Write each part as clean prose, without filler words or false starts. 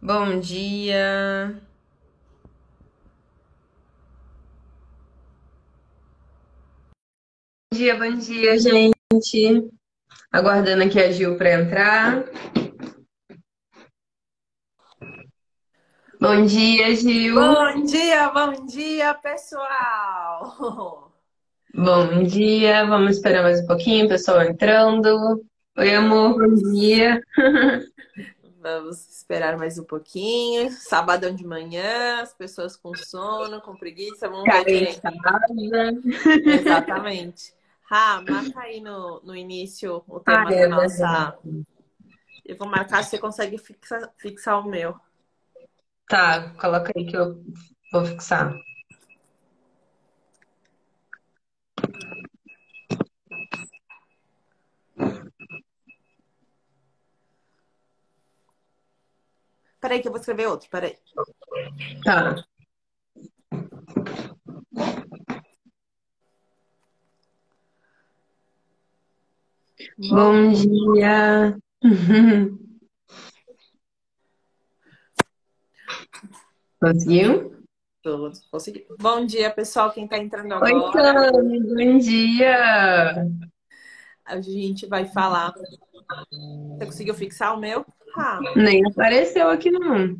Bom dia. Bom dia, gente. Aguardando aqui a Gil para entrar. Bom dia, Gil. Bom dia, pessoal! Bom dia. Vamos esperar mais um pouquinho, o pessoal entrando. Oi, amor. Bom dia. Vamos esperar mais um pouquinho. Sabadão de manhã, as pessoas com sono, com preguiça, vamos ver quem é. Cansada. Exatamente. Marca aí no início o tema É da verdade. nossa. Eu vou marcar se você consegue fixar o meu. Tá, coloca aí que eu vou fixar. Peraí, que eu vou escrever outro, peraí. Tá. Bom dia. Conseguiu? Todos consegui. Bom dia, pessoal, quem está entrando Oi, agora. Tami. Bom dia. A gente vai falar. Você conseguiu fixar o meu? Nem apareceu aqui, não.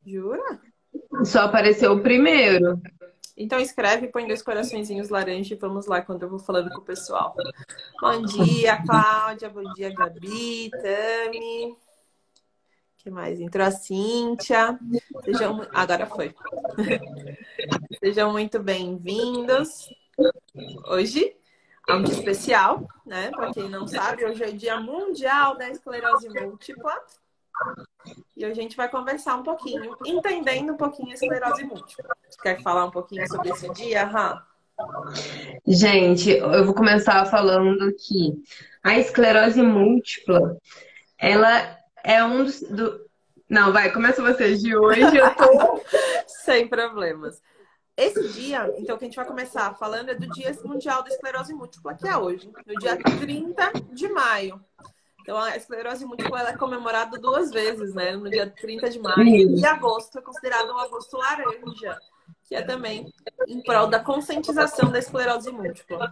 Jura? Só apareceu o primeiro. Então escreve, põe dois coraçõezinhos laranja e vamos lá quando eu vou falando com o pessoal. Bom dia, Cláudia. Bom dia, Gabi, Tami. O que mais? Entrou a Cíntia. Agora foi. Sejam muito bem-vindos. Hoje é um dia especial, né? Para quem não sabe, hoje é o Dia Mundial da Esclerose Múltipla. E hoje a gente vai conversar um pouquinho, entendendo um pouquinho a esclerose múltipla. Você quer falar um pouquinho sobre esse dia, Gente, eu vou começar falando que a esclerose múltipla, ela é um Não, vai, começa você de hoje, eu tô... Sem problemas. Esse dia, então, que a gente vai começar falando é do Dia Mundial da Esclerose Múltipla, que é hoje, no dia 30 de maio. Então, a esclerose múltipla ela é comemorada duas vezes, né? No dia 30 de maio e agosto é considerado um agosto laranja, que é também em prol da conscientização da esclerose múltipla.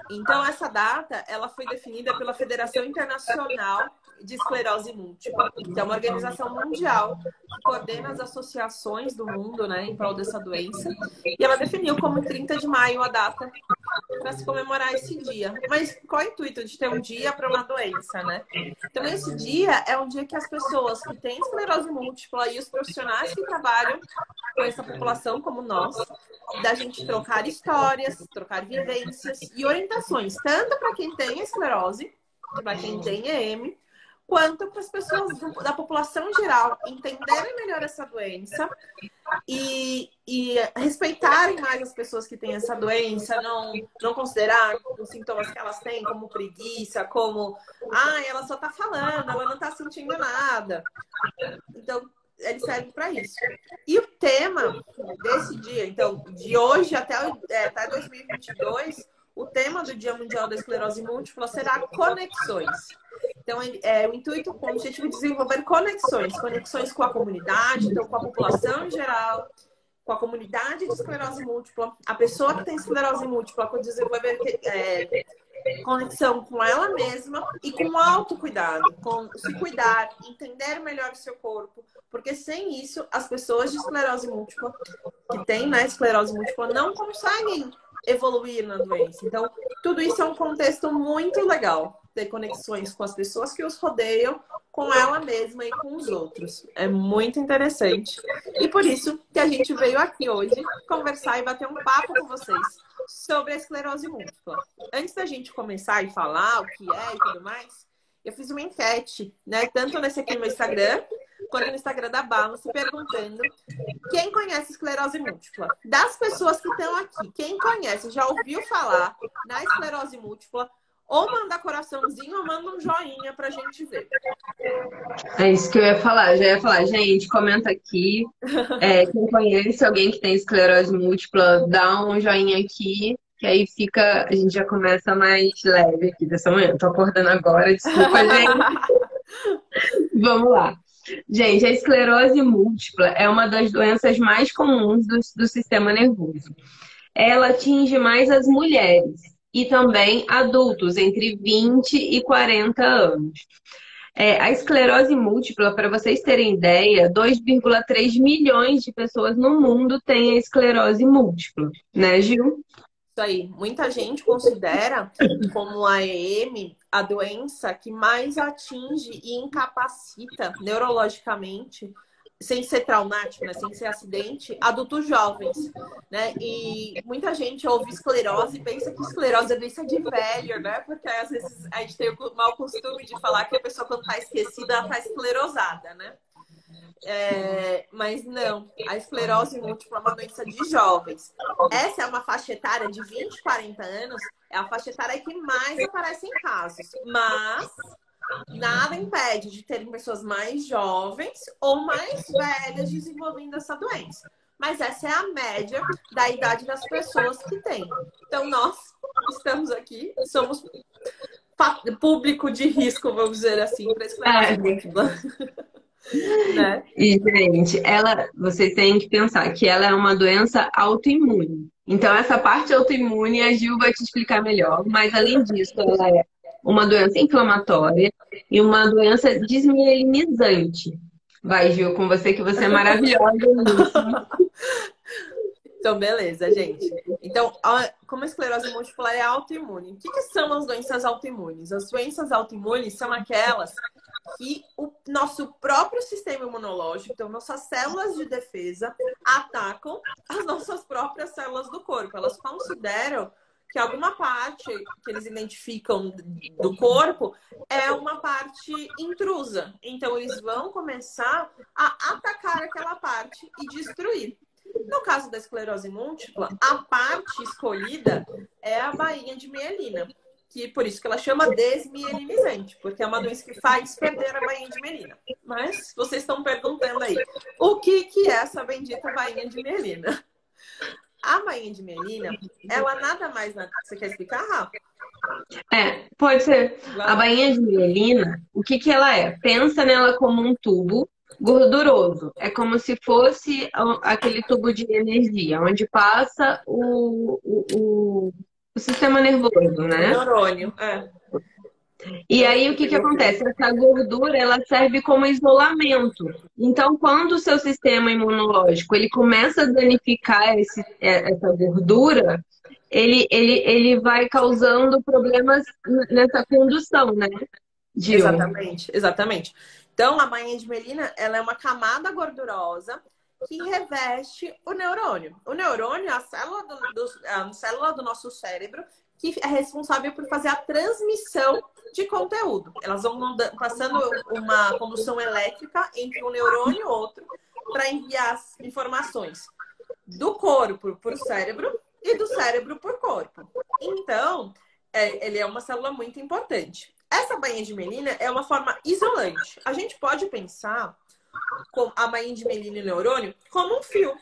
Então, essa data ela foi definida pela Federação Internacional de Esclerose Múltipla, que é uma organização mundial que coordena as associações do mundo, né, em prol dessa doença. E ela definiu como 30 de maio a data para se comemorar esse dia. Mas qual é o intuito de ter um dia para uma doença, né? Então, esse dia é um dia que as pessoas que têm esclerose múltipla e os profissionais que trabalham com essa população, como nós, da gente trocar histórias, trocar vivências e orientações, tanto para quem tem esclerose, para quem tem EM, quanto para as pessoas da população geral entenderem melhor essa doença e respeitarem mais as pessoas que têm essa doença, não considerar os sintomas que elas têm como preguiça, como ela só está falando, ela não está sentindo nada. Então, ele serve para isso. E o tema desse dia, então, de hoje até 2022, o tema do Dia Mundial da Esclerose Múltipla será conexões. Então, o intuito, com o objetivo de desenvolver conexões com a comunidade, então com a população em geral, com a comunidade de esclerose múltipla, a pessoa que tem esclerose múltipla, com desenvolver conexão com ela mesma e com o autocuidado, com se cuidar, entender melhor o seu corpo, porque sem isso, as pessoas de esclerose múltipla, que têm, né, esclerose múltipla, não conseguem evoluir na doença. Então, tudo isso é um contexto muito legal, ter conexões com as pessoas que os rodeiam, com ela mesma e com os outros. É muito interessante. E por isso que a gente veio aqui hoje conversar e bater um papo com vocês sobre a esclerose múltipla. Antes da gente começar e falar o que é e tudo mais, eu fiz uma enquete, né? Tanto nesse aqui no meu Instagram, quanto no Instagram da Balance, perguntando quem conhece esclerose múltipla. Das pessoas que estão aqui, quem conhece, já ouviu falar na esclerose múltipla, Ou manda coraçãozinho ou manda um joinha pra gente ver. É isso que eu ia falar. Eu já ia falar, gente, comenta aqui. Quem conhece alguém que tem esclerose múltipla, dá um joinha aqui, que aí fica, a gente já começa mais leve aqui dessa manhã. Tô acordando agora, desculpa, gente. Vamos lá. Gente, a esclerose múltipla é uma das doenças mais comuns do sistema nervoso. Ela atinge mais as mulheres e também adultos entre 20 e 40 anos. A esclerose múltipla, para vocês terem ideia, 2,3 milhões de pessoas no mundo têm a esclerose múltipla, né, Gil? Isso aí. Muita gente considera como a EM a doença que mais atinge e incapacita neurologicamente, sem ser traumático, né? Sem ser acidente, adultos jovens, né? E muita gente ouve esclerose e pensa que esclerose é doença de velho, né? Porque às vezes a gente tem o mau costume de falar que a pessoa, quando está esquecida, ela está esclerosada, né? Mas não, a esclerose múltipla é uma doença de jovens. Essa é uma faixa etária de 20, 40 anos, é a faixa etária que mais aparece em casos. Mas nada impede de terem pessoas mais jovens ou mais velhas desenvolvendo essa doença. Mas essa é a média da idade das pessoas que têm. Então, nós estamos aqui, somos público de risco, vamos dizer assim, para esclerose múltipla. Né? E, gente, vocês têm que pensar que ela é uma doença autoimune. Então, essa parte autoimune a Gil vai te explicar melhor. Mas, além disso, ela é uma doença inflamatória e uma doença desmielinizante. Vai, Gil, com você, que você é maravilhosa nisso. Então, beleza, gente. Então, como a esclerose múltipla é autoimune, o que são as doenças autoimunes? As doenças autoimunes são aquelas que o nosso próprio sistema imunológico, então nossas células de defesa, atacam as nossas próprias células do corpo. Elas consideram que alguma parte que eles identificam do corpo é uma parte intrusa. Então, eles vão começar a atacar aquela parte e destruir. No caso da esclerose múltipla, a parte escolhida é a bainha de mielina, que por isso que ela chama desmielinizante, porque é uma doença que faz perder a bainha de mielina. Mas vocês estão perguntando aí, o que é essa bendita bainha de mielina? A bainha de mielina, ela nada mais... Você quer explicar, Rafa? Pode ser. A bainha de mielina, o que ela é? Pensa nela como um tubo gorduroso. É como se fosse aquele tubo de energia, onde passa o sistema nervoso, né? O neurônio, E aí, o que acontece? Essa gordura, ela serve como isolamento. Então, quando o seu sistema imunológico, ele começa a danificar essa gordura, ele vai causando problemas nessa condução, né, Gil? Exatamente, exatamente. Então, a bainha de mielina, ela é uma camada gordurosa que reveste o neurônio. O neurônio é a célula do nosso cérebro que é responsável por fazer a transmissão de conteúdo. Elas vão passando uma condução elétrica entre um neurônio e outro para enviar as informações do corpo para o cérebro e do cérebro para o corpo. Então, ele é uma célula muito importante. Essa bainha de mielina é uma forma isolante. A gente pode pensar com a bainha de mielina e o neurônio como um fio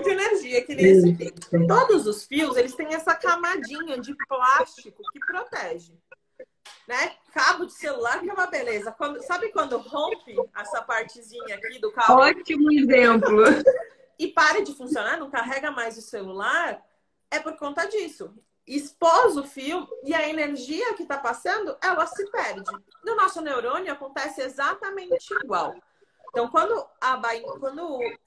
de energia, que nem esse fio. Todos os fios, eles têm essa camadinha de plástico que protege. Né? Cabo de celular que é uma beleza. Sabe quando rompe essa partezinha aqui do cabo? Ótimo exemplo. E para de funcionar, não carrega mais o celular, é por conta disso. Expôs o fio e a energia que está passando, ela se perde. No nosso neurônio acontece exatamente igual. Então, quando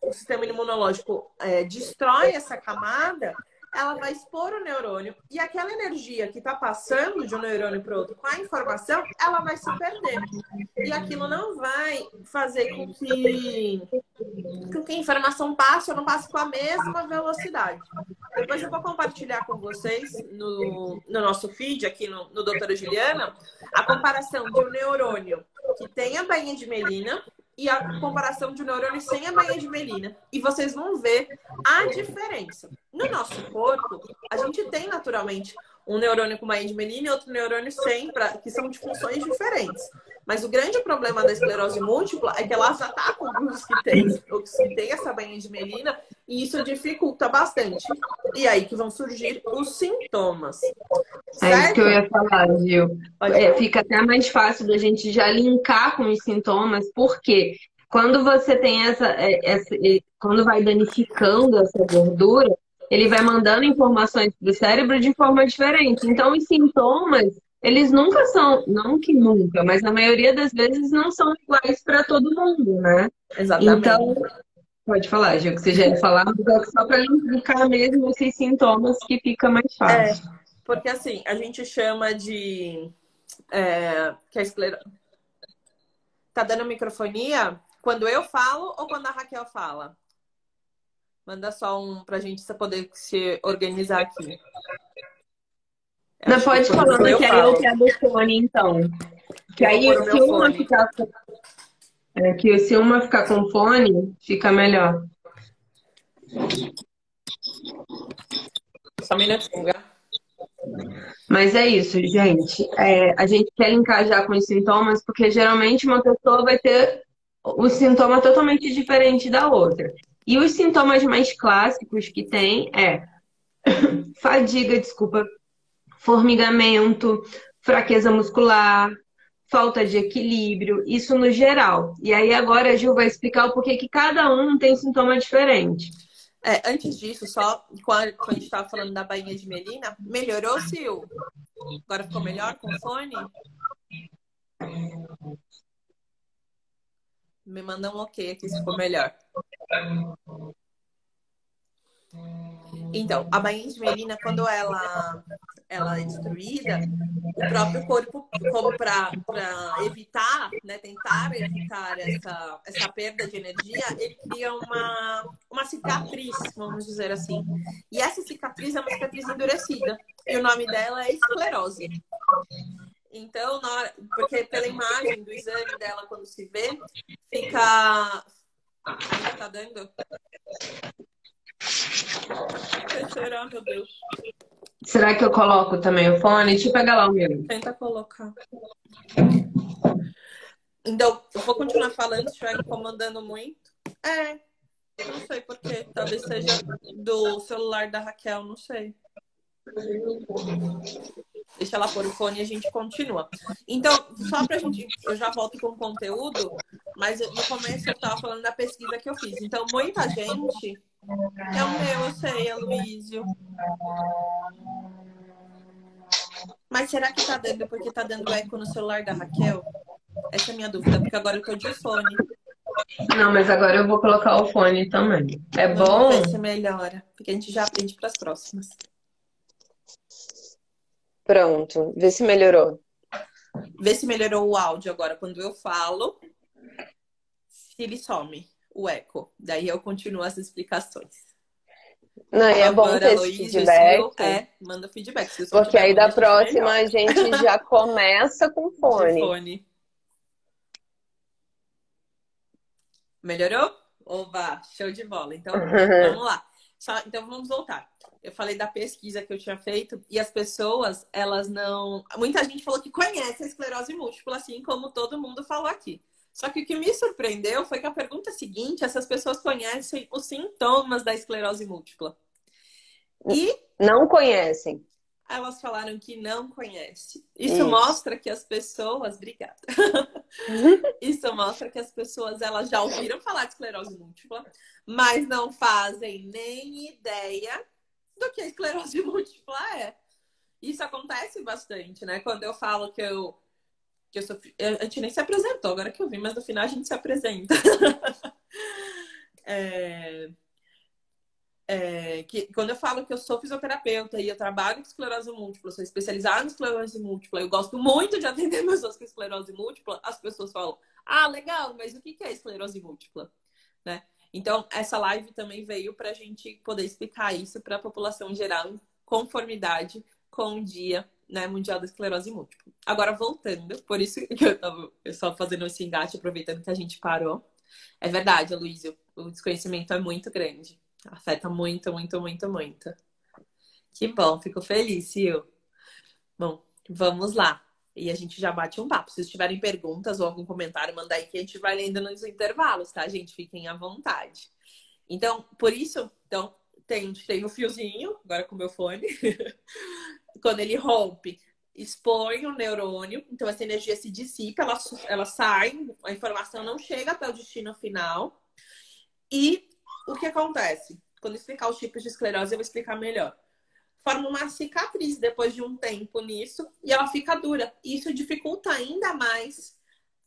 o sistema imunológico destrói essa camada, ela vai expor o neurônio e aquela energia que está passando de um neurônio para o outro com a informação, ela vai se perder. E aquilo não vai fazer com que a informação passe ou não passe com a mesma velocidade. Depois eu vou compartilhar com vocês no nosso feed, aqui no Doutora Juliana, a comparação de um neurônio que tem a bainha de mielina e a comparação de um neurônio sem a bainha de mielina. E vocês vão ver a diferença. No nosso corpo, a gente tem naturalmente um neurônio com bainha de melina e outro neurônio sem, que são de funções diferentes. Mas o grande problema da esclerose múltipla é que elas atacam grupos que têm essa bainha de melina e isso dificulta bastante. E aí que vão surgir os sintomas, É isso que eu certo? ia falar, Gil. Pode falar. Fica até mais fácil da gente já linkar com os sintomas, porque quando você tem quando vai danificando essa gordura, ele vai mandando informações para o cérebro de forma diferente. Então, os sintomas, eles nunca são, não que nunca, mas na maioria das vezes não são iguais para todo mundo, né? Então, Exatamente. pode falar, Gil, que você já ia falar, mas é só para linkar mesmo esses sintomas que fica mais É, fácil. porque assim, a gente chama de que a esclerose. Tá dando microfonia quando eu falo ou quando a Raquel fala? Manda só um pra gente poder se organizar aqui. Eu Não acho que pode quando falando eu que aí eu falo. pego o fone, então. Que Eu vou aí, pôr o se meu uma fone. ficar se uma ficar com fone, fica melhor. Só um minutinho, Gá. Mas é isso, gente. A gente quer linkar já com os sintomas, porque geralmente uma pessoa vai ter o sintoma totalmente diferente da outra. E os sintomas mais clássicos que tem fadiga, desculpa, formigamento, fraqueza muscular, falta de equilíbrio, isso no geral. E aí agora a Gil vai explicar o porquê que cada um tem sintoma diferente. Antes disso, só quando a gente estava falando da bainha de melina, melhorou, Sil? Agora ficou melhor com o fone? Me manda um ok aqui se for melhor. Então, a bainha de melina, quando ela é destruída, o próprio corpo, como para evitar, né, tentar evitar essa perda de energia, ele cria uma cicatriz, vamos dizer assim. E essa cicatriz é uma cicatriz endurecida. E o nome dela é esclerose. Então, porque pela imagem do exame dela, quando se vê, fica... Ainda tá dando? Será, meu Deus? Será que eu coloco também o fone? Deixa eu pegar lá o meu. Tenta colocar. Então, eu vou continuar falando, se estiver incomodando muito. Não sei porquê. Talvez seja do celular da Raquel, não sei. Deixa ela pôr o fone e a gente continua. Então, só pra gente... Eu já volto com o conteúdo, mas no começo eu tava falando da pesquisa que eu fiz. Então, muita gente... É o meu, eu sei, é Luísio. Mas será que tá dando porque tá dando eco no celular da Raquel? Essa é a minha dúvida, porque agora eu tô de fone. Não, mas agora eu vou colocar o fone também. É Vamos bom? ver se melhora, porque a gente já aprende para as próximas. Pronto, vê se melhorou. Vê se melhorou o áudio agora quando eu falo. Se ele some, o eco. Daí eu continuo as explicações. Não, e é bom Agora, ter esse Luísio, feedback, manda feedback. Se o som porque estiver aí ruim, da a gente próxima melhora. a gente já começa com De fone. fone. Melhorou? Oba, show de bola. Então, vamos lá. Então, vamos voltar. Eu falei da pesquisa que eu tinha feito e as pessoas, elas não... Muita gente falou que conhece a esclerose múltipla, assim como todo mundo falou aqui. Só que o que me surpreendeu foi que a pergunta seguinte, essas pessoas conhecem os sintomas da esclerose múltipla. E não conhecem. Elas falaram que não conhecem. Isso mostra que as pessoas... Obrigada. Isso mostra que as pessoas elas já ouviram falar de esclerose múltipla, mas não fazem nem ideia do que a esclerose múltipla é. Isso acontece bastante, né? Quando eu falo que eu sofri... A gente nem se apresentou, agora que eu vi, mas no final a gente se apresenta. Que quando eu falo que eu sou fisioterapeuta e eu trabalho com esclerose múltipla, sou especializada em esclerose múltipla, eu gosto muito de atender pessoas com esclerose múltipla, as pessoas falam, legal, mas o que é esclerose múltipla? Né? Então, essa live também veio para a gente poder explicar isso para a população em geral, em conformidade com o Dia, né, Mundial da Esclerose Múltipla. Agora, voltando, por isso que eu só fazendo esse engate, aproveitando que a gente parou. É verdade, Luísio, o desconhecimento é muito grande. Afeta muito, muito, muito, muito. Que bom, fico feliz, Sil. Bom, vamos lá. E a gente já bate um papo. Se vocês tiverem perguntas ou algum comentário, manda aí que a gente vai lendo nos intervalos, tá, gente? Fiquem à vontade. Então, por isso, então, tem o fiozinho, agora com o meu fone. Quando ele rompe, expõe o neurônio, então essa energia se dissipa, ela sai, a informação não chega até o destino final. E o que acontece? Quando eu explicar os tipos de esclerose, eu vou explicar melhor. Forma uma cicatriz depois de um tempo nisso e ela fica dura. E isso dificulta ainda mais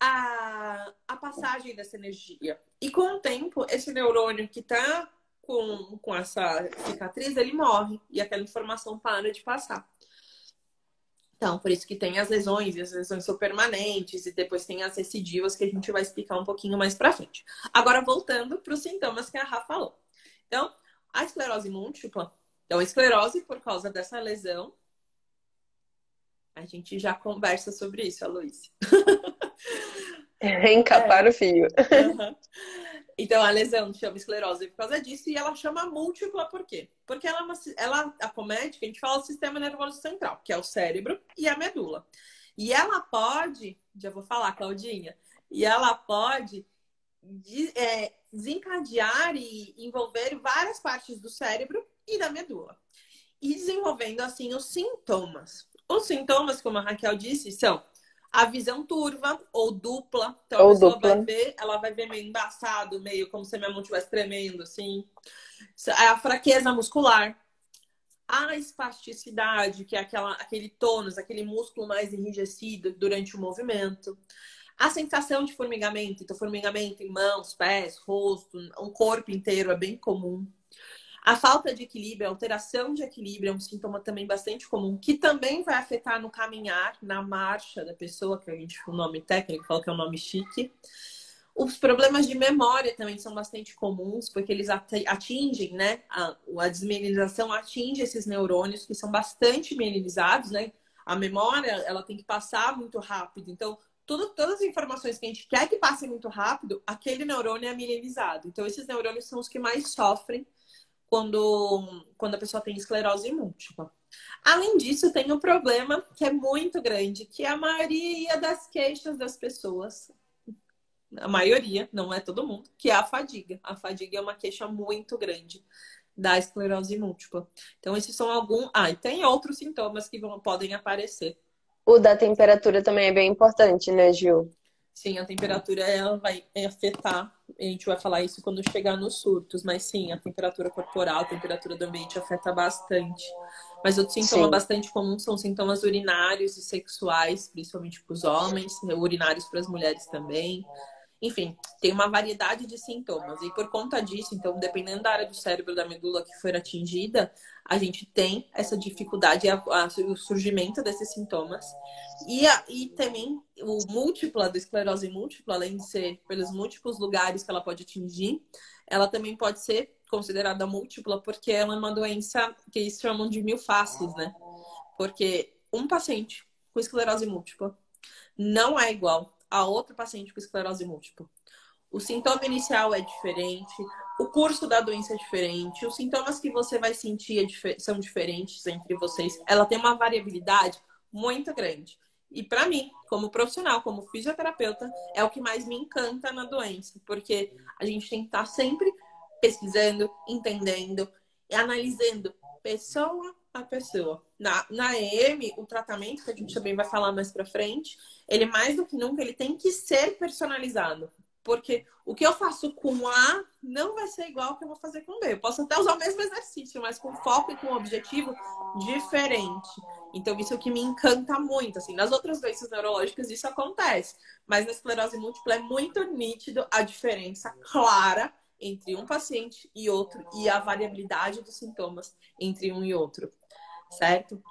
a passagem dessa energia. E com o tempo, esse neurônio que está com essa cicatriz, ele morre e aquela informação para de passar. Então, por isso que tem as lesões, e as lesões são permanentes, e depois tem as recidivas que a gente vai explicar um pouquinho mais pra frente. Agora, voltando para os sintomas que a Rafa falou. Então, a esclerose múltipla, então, a esclerose por causa dessa lesão, a gente já conversa sobre isso, Aloysio. Reencapar o fio. Uhum. Então, a lesão chama esclerose por causa disso e ela chama múltipla por quê? Porque ela acomete, que a gente fala, o sistema nervoso central, que é o cérebro e a medula. E ela pode, já vou falar, Claudinha, e ela pode desencadear e envolver várias partes do cérebro e da medula. E desenvolvendo, assim, os sintomas. Os sintomas, como a Raquel disse, são a visão turva ou dupla. Então, a pessoa ela vai ver meio embaçado, meio como se a minha mão estivesse tremendo, assim. A fraqueza muscular. A espasticidade, que é aquele tônus, aquele músculo mais enrijecido durante o movimento. A sensação de formigamento. Então, formigamento em mãos, pés, rosto, um corpo inteiro é bem comum. A falta de equilíbrio, a alteração de equilíbrio é um sintoma também bastante comum, que também vai afetar no caminhar, na marcha da pessoa, que a gente, o nome técnico fala que é um nome chique. Os problemas de memória também são bastante comuns, porque eles atingem, né? A desmielinização atinge esses neurônios que são bastante mielinizados, né? A memória, ela tem que passar muito rápido. Então, todas as informações que a gente quer que passem muito rápido, aquele neurônio é mielinizado. Então, esses neurônios são os que mais sofrem quando a pessoa tem esclerose múltipla. Além disso, tem um problema que é muito grande, que é a maioria das queixas das pessoas, a maioria, não é todo mundo, que é a fadiga. A fadiga é uma queixa muito grande da esclerose múltipla. Então, esses são alguns... e tem outros sintomas que podem aparecer. O da temperatura também é bem importante, né, Gil? Sim, a temperatura ela vai afetar, a gente vai falar isso quando chegar nos surtos, mas sim, a temperatura corporal, a temperatura do ambiente afeta bastante. Mas outro sintoma bastante comum são sintomas urinários e sexuais, principalmente para os homens, urinários para as mulheres também. Enfim, tem uma variedade de sintomas. E por conta disso, então, dependendo da área do cérebro da medula que for atingida, a gente tem essa dificuldade, o surgimento desses sintomas. E também o múltipla, da esclerose múltipla, além de ser pelos múltiplos lugares que ela pode atingir, ela também pode ser considerada múltipla porque ela é uma doença que eles chamam de mil faces, né? Porque um paciente com esclerose múltipla não é igual a outro paciente com esclerose múltipla. O sintoma inicial é diferente, o curso da doença é diferente, os sintomas que você vai sentir são diferentes entre vocês. Ela tem uma variabilidade muito grande. E para mim, como profissional, como fisioterapeuta, é o que mais me encanta na doença, porque a gente tem que estar sempre pesquisando, entendendo e analisando pessoa a pessoa. Na EM, o tratamento, que a gente também vai falar mais pra frente, ele mais do que nunca, ele tem que ser personalizado. Porque o que eu faço com A não vai ser igual ao que eu vou fazer com B. Eu posso até usar o mesmo exercício, mas com foco e com objetivo diferente. Então, isso é o que me encanta muito. Assim, nas outras doenças neurológicas, isso acontece. Mas na esclerose múltipla é muito nítido a diferença clara entre um paciente e outro e a variabilidade dos sintomas entre um e outro. Certo?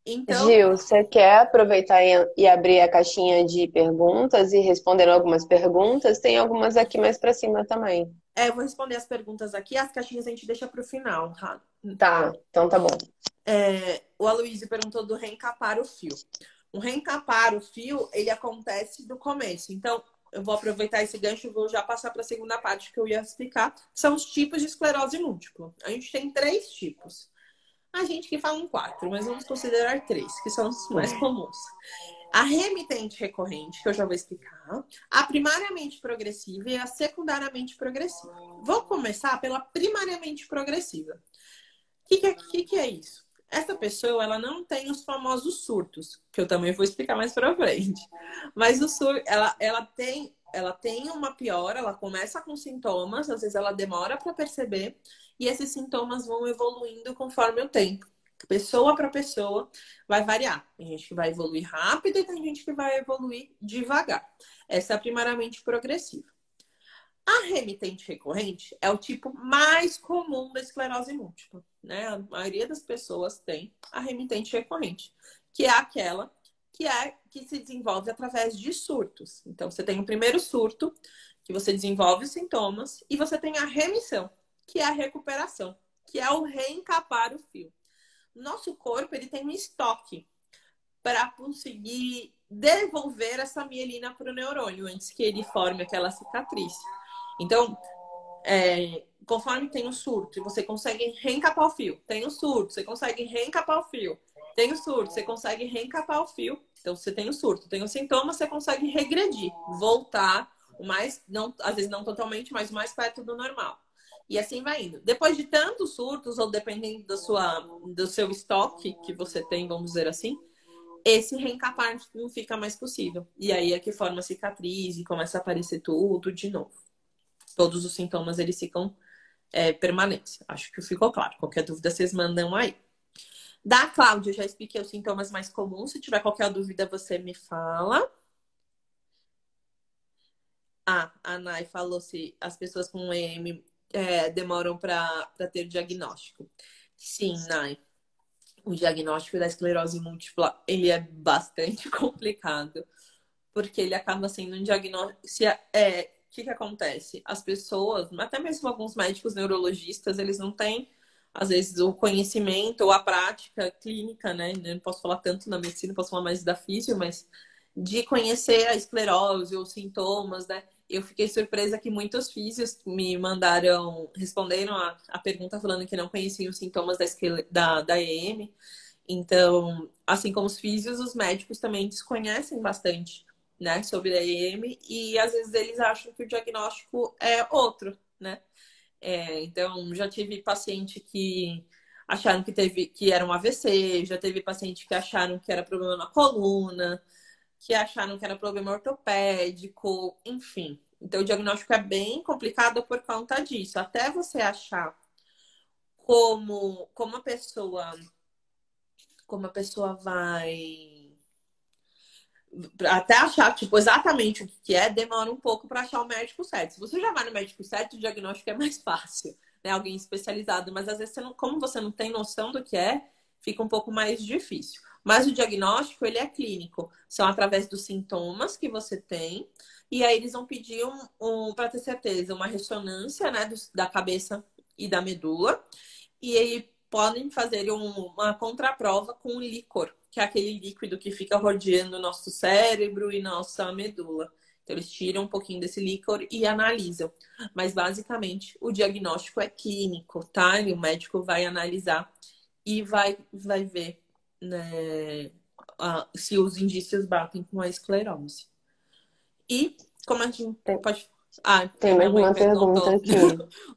Então, Gil, você quer aproveitar e abrir a caixinha de perguntas e responder algumas perguntas? Tem algumas aqui mais para cima também. eu vou responder as perguntas aqui, as caixinhas a gente deixa para o final. Tá, então tá bom. O Aloysio perguntou do reencapar o fio. O reencapar o fio, ele acontece do começo. Então, eu vou aproveitar esse gancho e vou já passar para a segunda parte que eu ia explicar. São os tipos de esclerose múltipla. A gente tem 3 tipos. A gente que fala em 4, mas vamos considerar 3, que são os mais comuns. A remitente recorrente, que eu já vou explicar, a primariamente progressiva e a secundariamente progressiva. Vou começar pela primariamente progressiva. O que é isso? Essa pessoa, ela não tem os famosos surtos, que eu também vou explicar mais pra frente. Mas o surto, ela tem uma piora, ela começa com sintomas, às vezes ela demora para perceber, e esses sintomas vão evoluindo conforme o tempo. Pessoa para pessoa vai variar. Tem gente que vai evoluir rápido e tem gente que vai evoluir devagar. Essa é a primariamente progressiva. A remitente recorrente é o tipo mais comum da esclerose múltipla, né? A maioria das pessoas tem a remitente recorrente, que é aquela que se desenvolve através de surtos. Então, você tem o primeiro surto, que você desenvolve os sintomas, e você tem a remissão, que é a recuperação, que é o reencapar o fio. Nosso corpo, ele tem um estoque para conseguir devolver essa mielina para o neurônio antes que ele forme aquela cicatriz. Então, conforme tem o surto, você consegue reencapar o fio. Tem o surto, você consegue reencapar o fio. Tem o surto, você consegue reencapar o fio. Então, você tem o surto, tem o sintoma, você consegue regredir, voltar o mais, não, às vezes não totalmente, mas mais perto do normal. E assim vai indo. Depois de tantos surtos, ou dependendo do seu estoque que você tem, vamos dizer assim, esse reencapar não fica mais possível. E aí é que forma cicatriz e começa a aparecer tudo de novo. Todos os sintomas, eles ficam permanentes. Acho que ficou claro. Qualquer dúvida, vocês mandam aí. Da Cláudia, eu já expliquei os sintomas mais comuns. Se tiver qualquer dúvida, você me fala. A Nai falou se as pessoas com EM demoram para ter diagnóstico. Sim, Nai. O diagnóstico da esclerose múltipla, ele é bastante complicado. Porque ele acaba sendo um diagnóstico... O que acontece? As pessoas, até mesmo alguns médicos neurologistas, eles não têm, às vezes, o conhecimento ou a prática clínica, né? Eu não posso falar tanto na medicina, posso falar mais da físio, mas de conhecer a esclerose ou sintomas, né? Eu fiquei surpresa que muitos físios me responderam a pergunta falando que não conheciam os sintomas da EM. Então, assim como os físios, os médicos também desconhecem bastante, né, sobre a EM, e às vezes eles acham que o diagnóstico é outro, né? Então, já tive paciente que acharam que era um AVC, já teve paciente que acharam que era problema na coluna, que acharam que era problema ortopédico, enfim. Então, o diagnóstico é bem complicado por conta disso. Até você achar como a pessoa vai até achar, tipo, exatamente o que é, demora um pouco para achar o médico certo. Se você já vai no médico certo, o diagnóstico é mais fácil, né? Alguém especializado, mas às vezes como você não tem noção do que é, fica um pouco mais difícil. Mas o diagnóstico, ele é clínico. São através dos sintomas que você tem, e aí eles vão pedir para ter certeza, uma ressonância, né, da cabeça e da medula, e aí podem fazer uma contraprova com líquor, que é aquele líquido que fica rodeando o nosso cérebro e nossa medula. Então, eles tiram um pouquinho desse líquor e analisam. Mas, basicamente, o diagnóstico é clínico, tá? E o médico vai analisar e vai ver, né, se os indícios batem com a esclerose. E, como a gente pode... Tem mais uma pergunta aqui.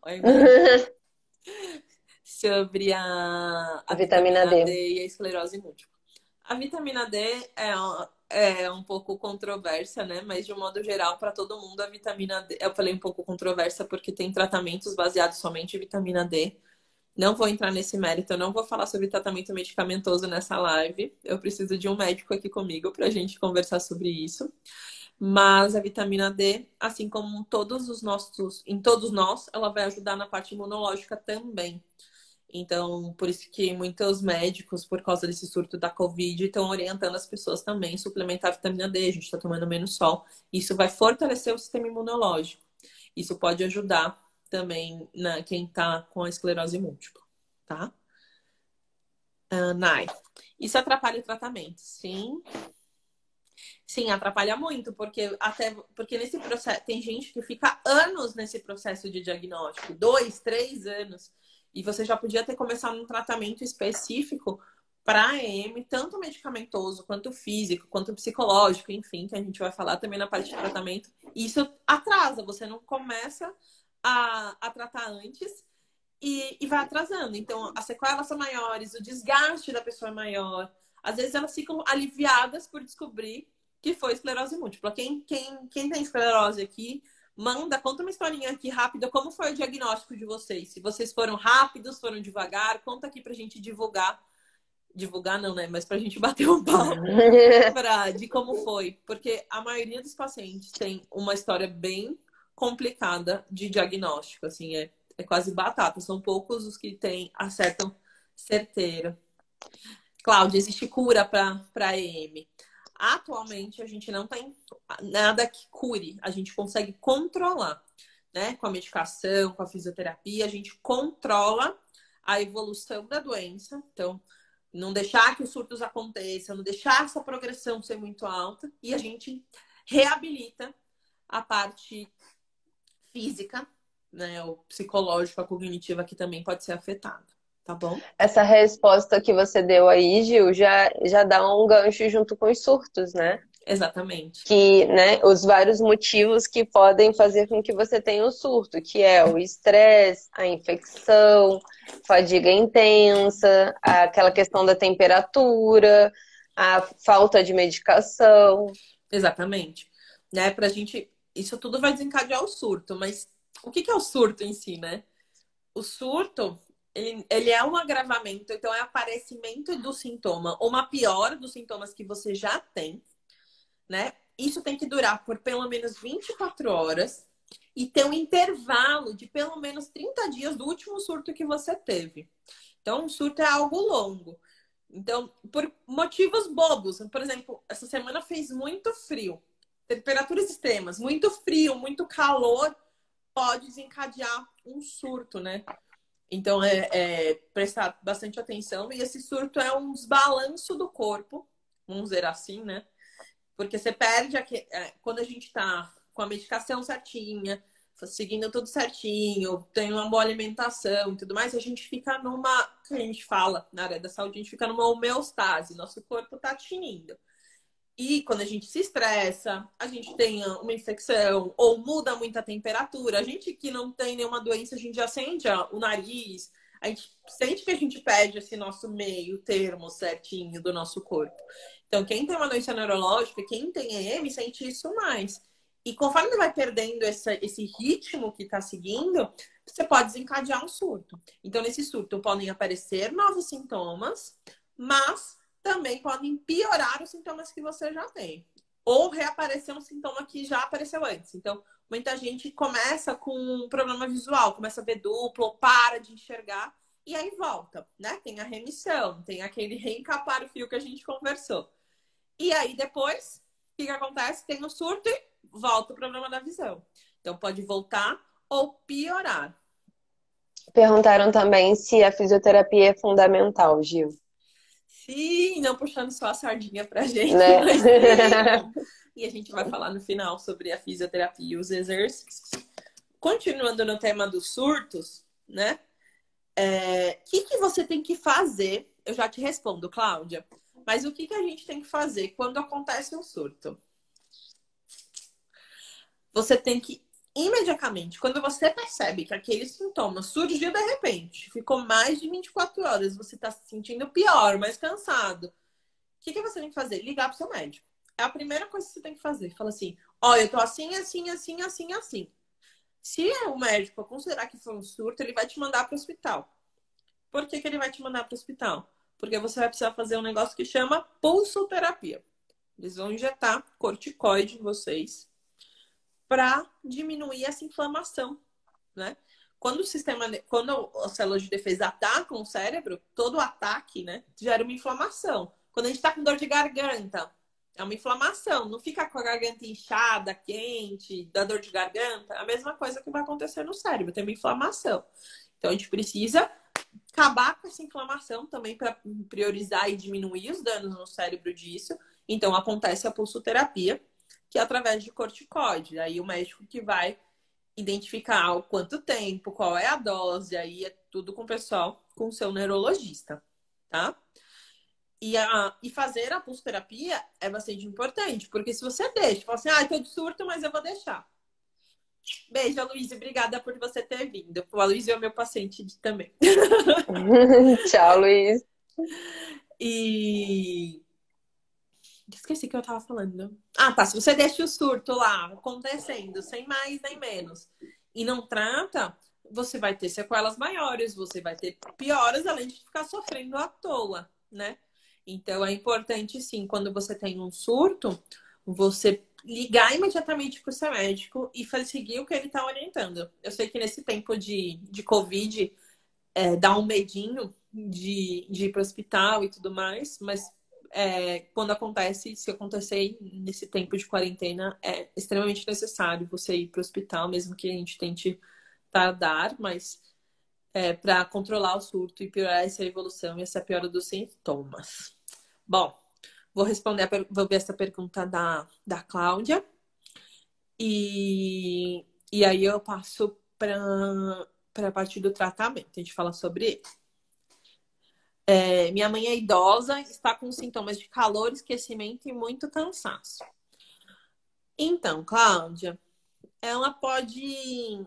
Oi, mãe. Sobre a vitamina D e a esclerose múltipla. A vitamina D é um pouco controversa, né? Mas de um modo geral, para todo mundo, a vitamina D... Eu falei um pouco controversa porque tem tratamentos baseados somente em vitamina D. Não vou entrar nesse mérito, eu não vou falar sobre tratamento medicamentoso nessa live. Eu preciso de um médico aqui comigo para a gente conversar sobre isso. Mas a vitamina D, assim como em todos nós, ela vai ajudar na parte imunológica também. Então, por isso que muitos médicos, por causa desse surto da Covid, estão orientando as pessoas também a suplementar a vitamina D. A gente está tomando menos sol. Isso vai fortalecer o sistema imunológico. Isso pode ajudar também quem está com a esclerose múltipla, tá? Nai. Isso atrapalha o tratamento? Sim. Sim, atrapalha muito, porque nesse processo tem gente que fica anos nesse processo de diagnóstico, 2, 3 anos. E você já podia ter começado um tratamento específico para EM, tanto medicamentoso, quanto físico, quanto psicológico, enfim, que a gente vai falar também na parte de tratamento. Isso atrasa, você não começa a tratar antes e vai atrasando. Então, as sequelas são maiores, o desgaste da pessoa é maior. Às vezes elas ficam aliviadas por descobrir que foi esclerose múltipla. Quem tem esclerose aqui, conta uma historinha aqui rápida, como foi o diagnóstico de vocês? Se vocês foram rápidos, foram devagar, conta aqui pra gente divulgar. Divulgar não, né? Mas pra gente bater um papo de como foi. Porque a maioria dos pacientes tem uma história bem complicada de diagnóstico, assim, é quase batata. São poucos os que acertam certeiro. Cláudia, existe cura para EM? Atualmente, a gente não tem nada que cure. A gente consegue controlar, né? Com a medicação, com a fisioterapia, a gente controla a evolução da doença. Então, não deixar que os surtos aconteçam, não deixar essa progressão ser muito alta. E a gente reabilita a parte física, né? O psicológico, a cognitiva, que também pode ser afetada. Tá bom? Essa resposta que você deu aí, Gil, já dá um gancho junto com os surtos, né? Exatamente. Que, né, os vários motivos que podem fazer com que você tenha o surto, que é o estresse, a infecção, fadiga intensa, aquela questão da temperatura, a falta de medicação. Exatamente. Né? Pra gente, isso tudo vai desencadear o surto, mas o que é o surto em si, né? O surto, ele é um agravamento, então é aparecimento do sintoma, ou uma piora dos sintomas que você já tem, né? Isso tem que durar por pelo menos 24 horas e ter um intervalo de pelo menos 30 dias do último surto que você teve. Então, um surto é algo longo. Então, por motivos bobos, por exemplo, essa semana fez muito frio, temperaturas extremas, muito frio, muito calor, pode desencadear um surto, né? Então, prestar bastante atenção. E esse surto é um desbalanço do corpo, vamos dizer assim, né? Porque você perde quando a gente tá com a medicação certinha, seguindo tudo certinho, tem uma boa alimentação e tudo mais, a gente fica que a gente fala na área da saúde, a gente fica numa homeostase, nosso corpo tá tinindo. E quando a gente se estressa, a gente tem uma infecção ou muda muita temperatura, a gente que não tem nenhuma doença, a gente já sente o nariz, a gente sente que a gente perde esse nosso meio termo certinho do nosso corpo. Então, quem tem uma doença neurológica, quem tem EM, sente isso mais. E conforme vai perdendo esse ritmo que está seguindo, você pode desencadear um surto. Então, nesse surto podem aparecer novos sintomas, mas também podem piorar os sintomas que você já tem. Ou reaparecer um sintoma que já apareceu antes. Então, muita gente começa com um problema visual, começa a ver duplo, ou para de enxergar, e aí volta, né? Tem a remissão, tem aquele reencapar o fio que a gente conversou. E aí depois, o que acontece? Tem o surto e volta o problema da visão. Então, pode voltar ou piorar. Perguntaram também se a fisioterapia é fundamental, Gil. Sim, não puxando só a sardinha pra gente, Né? mas sim. E a gente vai falar no final sobre a fisioterapia e os exercícios. Continuando no tema dos surtos, né? O que você tem que fazer? Eu já te respondo, Cláudia. Mas o que a gente tem que fazer quando acontece um surto? Você tem que imediatamente, quando você percebe que aquele sintoma surgiu de repente, ficou mais de 24 horas, você está se sentindo pior, mais cansado, o que você tem que fazer? Ligar para o seu médico. É a primeira coisa que você tem que fazer. Fala assim, olha, eu tô assim, assim, assim, assim, assim. Se o médico considerar que foi um surto, ele vai te mandar para o hospital. Por que ele vai te mandar para o hospital? Porque você vai precisar fazer um negócio que chama pulsoterapia. Eles vão injetar corticoide em vocês para diminuir essa inflamação, né? Quando as células de defesa atacam o cérebro, todo ataque, né, gera uma inflamação. Quando a gente está com dor de garganta, é uma inflamação. Não fica com a garganta inchada, quente, da dor de garganta. É a mesma coisa que vai acontecer no cérebro, tem uma inflamação. Então a gente precisa acabar com essa inflamação também para priorizar e diminuir os danos no cérebro disso. Então acontece a pulsoterapia, que é através de corticoide. Aí o médico que vai identificar o quanto tempo, qual é a dose, aí é tudo com o pessoal, com o seu neurologista, tá? E fazer a pulsoterapia é bastante importante, porque se você deixa, fala assim, tô de surto, mas eu vou deixar. Beijo, Aloysio, obrigada por você ter vindo. O Aloysio é meu paciente também. Tchau, Luiz. E esqueci o que eu tava falando. Ah, tá. Se você deixa o surto lá acontecendo, sem mais nem menos, e não trata, você vai ter sequelas maiores, você vai ter pioras, além de ficar sofrendo à toa, né? Então é importante, sim, quando você tem um surto, você ligar imediatamente para o seu médico e seguir o que ele está orientando. Eu sei que nesse tempo de Covid dá um medinho de ir para o hospital e tudo mais, mas quando acontece, se acontecer nesse tempo de quarentena, é extremamente necessário você ir para o hospital, mesmo que a gente tente tardar, mas para controlar o surto e piorar essa evolução e essa piora dos sintomas. Bom, vou ver essa pergunta da Cláudia e aí eu passo para a parte do tratamento. A gente fala sobre ele. Minha mãe é idosa, está com sintomas de calor, esquecimento e muito cansaço. Então, Cláudia, ela pode.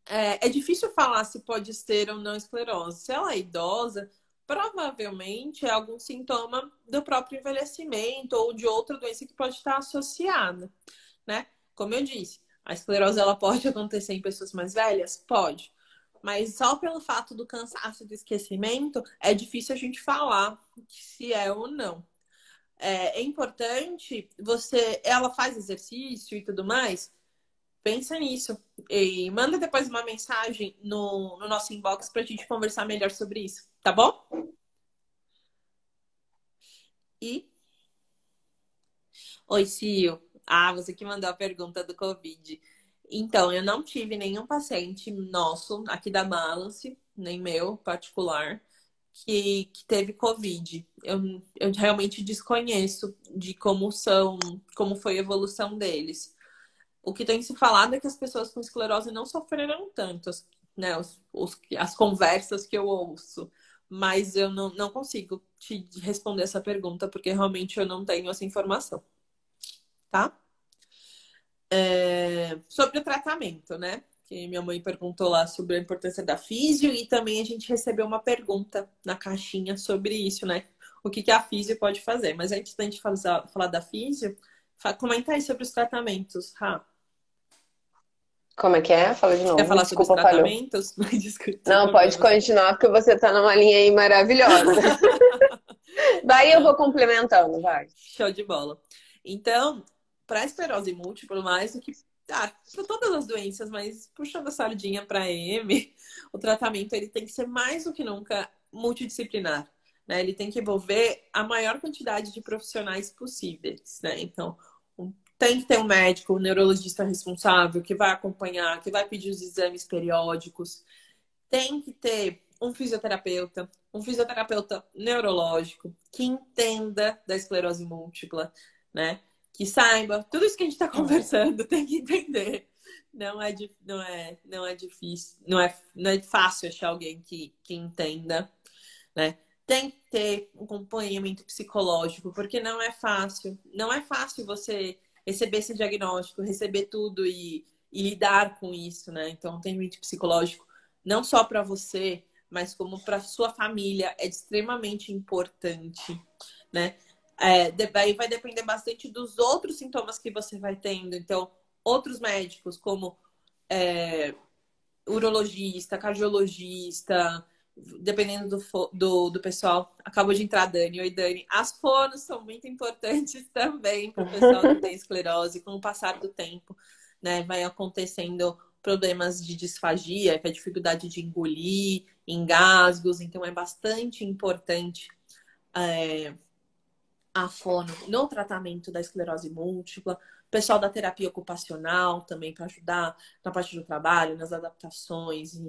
É difícil falar se pode ser ou não esclerose. Se ela é idosa, provavelmente é algum sintoma do próprio envelhecimento ou de outra doença que pode estar associada, né? Como eu disse, a esclerose ela pode acontecer em pessoas mais velhas? Pode. Mas só pelo fato do cansaço e do esquecimento, é difícil a gente falar se é ou não. É importante ela faz exercício e tudo mais, pensa nisso. E manda depois uma mensagem no nosso inbox pra gente conversar melhor sobre isso, tá bom? E... Oi, Cio. Você que mandou a pergunta do Covid. Então, eu não tive nenhum paciente nosso aqui da Balance, nem meu particular, que teve Covid. Eu realmente desconheço de como foi a evolução deles. O que tem se falado é que as pessoas com esclerose não sofreram tanto, né? As conversas que eu ouço. Mas eu não consigo te responder essa pergunta, porque realmente eu não tenho essa informação, tá? Sobre o tratamento, né? Que minha mãe perguntou lá sobre a importância da físio e também a gente recebeu uma pergunta na caixinha sobre isso, né? O que a físio pode fazer. Mas antes da gente falar da físio, comenta aí sobre os tratamentos, Rá. Como é que é? Fala de Quer novo. falar sobre os Desculpa, falhou. tratamentos? Desculpa, Não, pode continuar, porque você tá numa linha aí maravilhosa. Daí eu vou complementando, vai. Show de bola. Então, para esclerose múltipla, mais do que para todas as doenças, mas puxando a sardinha para EM, o tratamento ele tem que ser mais do que nunca multidisciplinar, né? Ele tem que envolver a maior quantidade de profissionais possíveis, né? Então, tem que ter um médico, um neurologista responsável que vai acompanhar, que vai pedir os exames periódicos. Tem que ter um fisioterapeuta neurológico que entenda da esclerose múltipla, né? Que saiba tudo isso que a gente está conversando, tem que entender. Não é difícil, não é fácil achar alguém que entenda, né? Tem que ter um acompanhamento psicológico, porque não é fácil. Não é fácil você receber esse diagnóstico, receber tudo e lidar com isso, né? Então, tem acompanhamento psicológico não só para você, mas como para sua família, é extremamente importante, né? Aí vai depender bastante dos outros sintomas que você vai tendo. Então, outros médicos, como urologista, cardiologista, dependendo do pessoal. Acabou de entrar a Dani. Oi, Dani. As fonos são muito importantes também para o pessoal que tem esclerose. Com o passar do tempo, né, vai acontecendo problemas de disfagia, que é a dificuldade de engolir, engasgos. Então, é bastante importante a fono no tratamento da esclerose múltipla. O pessoal da terapia ocupacional também para ajudar na parte do trabalho, nas adaptações,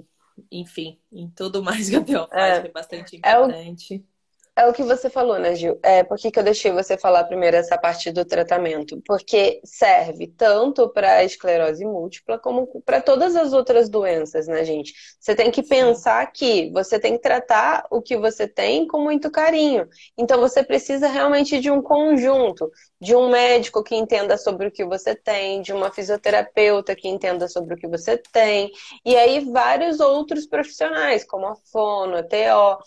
enfim, em tudo mais que a Theo faz, que é bastante importante. É o que você falou, né, Gil? Por que que eu deixei você falar primeiro essa parte do tratamento? Porque serve tanto para a esclerose múltipla como para todas as outras doenças, né, gente? Você tem que Sim. pensar que você tem que tratar o que você tem com muito carinho. Então você precisa realmente de um conjunto, de um médico que entenda sobre o que você tem, de uma fisioterapeuta que entenda sobre o que você tem, e aí vários outros profissionais, como a fono, a TO.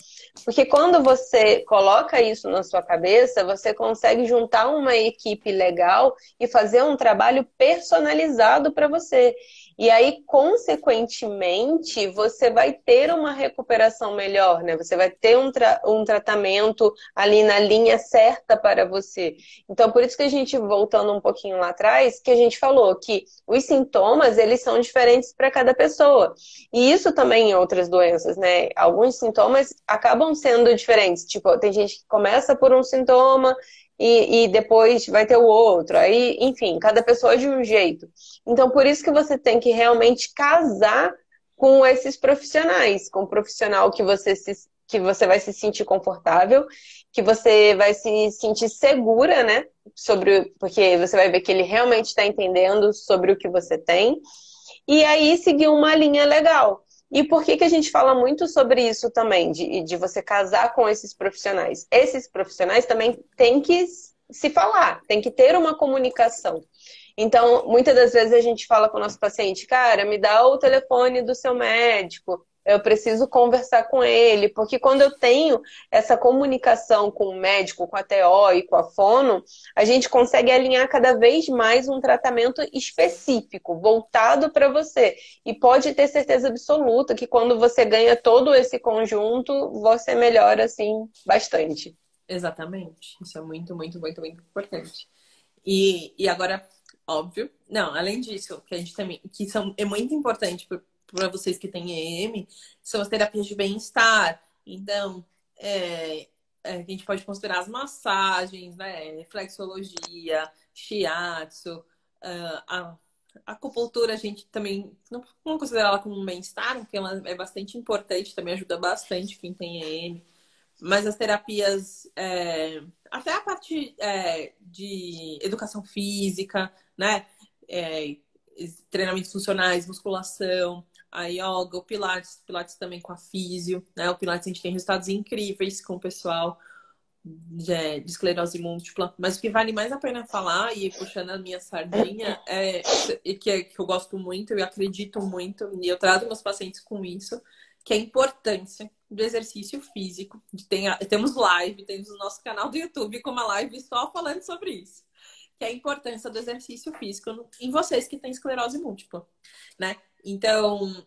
Porque quando você coloca isso na sua cabeça, você consegue juntar uma equipe legal e fazer um trabalho personalizado para você. E aí, consequentemente, você vai ter uma recuperação melhor, né? Você vai ter um tratamento ali na linha certa para você. Então, por isso que a gente, voltando um pouquinho lá atrás, que a gente falou que os sintomas, eles são diferentes para cada pessoa. E isso também em outras doenças, né? Alguns sintomas acabam sendo diferentes. Tipo, tem gente que começa por um sintoma e depois vai ter o outro. Aí, enfim, cada pessoa é de um jeito. Então, por isso que você tem que realmente casar com esses profissionais, com o profissional que você vai se sentir confortável, que você vai se sentir segura, né? Porque você vai ver que ele realmente está entendendo sobre o que você tem e aí seguir uma linha legal. E por que que a gente fala muito sobre isso também, de você casar com esses profissionais? Esses profissionais também têm que se falar, tem que ter uma comunicação. Então, muitas das vezes a gente fala com o nosso paciente, cara, me dá o telefone do seu médico, eu preciso conversar com ele, porque quando eu tenho essa comunicação com o médico, com a TO e com a fono, a gente consegue alinhar cada vez mais um tratamento específico, voltado para você. E pode ter certeza absoluta que quando você ganha todo esse conjunto, você melhora, assim, bastante. Exatamente. Isso é muito, muito, muito, muito importante. E agora, óbvio, não, além disso, que a gente também, é muito importante para vocês que têm EM, são as terapias de bem-estar. Então, a gente pode considerar as massagens, né? Reflexologia, shiatsu, a acupuntura, a gente também não considera ela como um bem-estar, porque ela é bastante importante, também ajuda bastante quem tem EM. Mas as terapias, até a parte de educação física, né? É, treinamentos funcionais, musculação, a yoga, o Pilates também com a físio, né? O Pilates a gente tem resultados incríveis com o pessoal de esclerose múltipla. Mas o que vale mais a pena falar, e puxando a minha sardinha, que eu gosto muito, eu acredito muito, e eu trato meus pacientes com isso, que é a importância do exercício físico. Temos live, temos o nosso canal do YouTube com uma live só falando sobre isso. Que é a importância do exercício físico em vocês que têm esclerose múltipla, né? Então,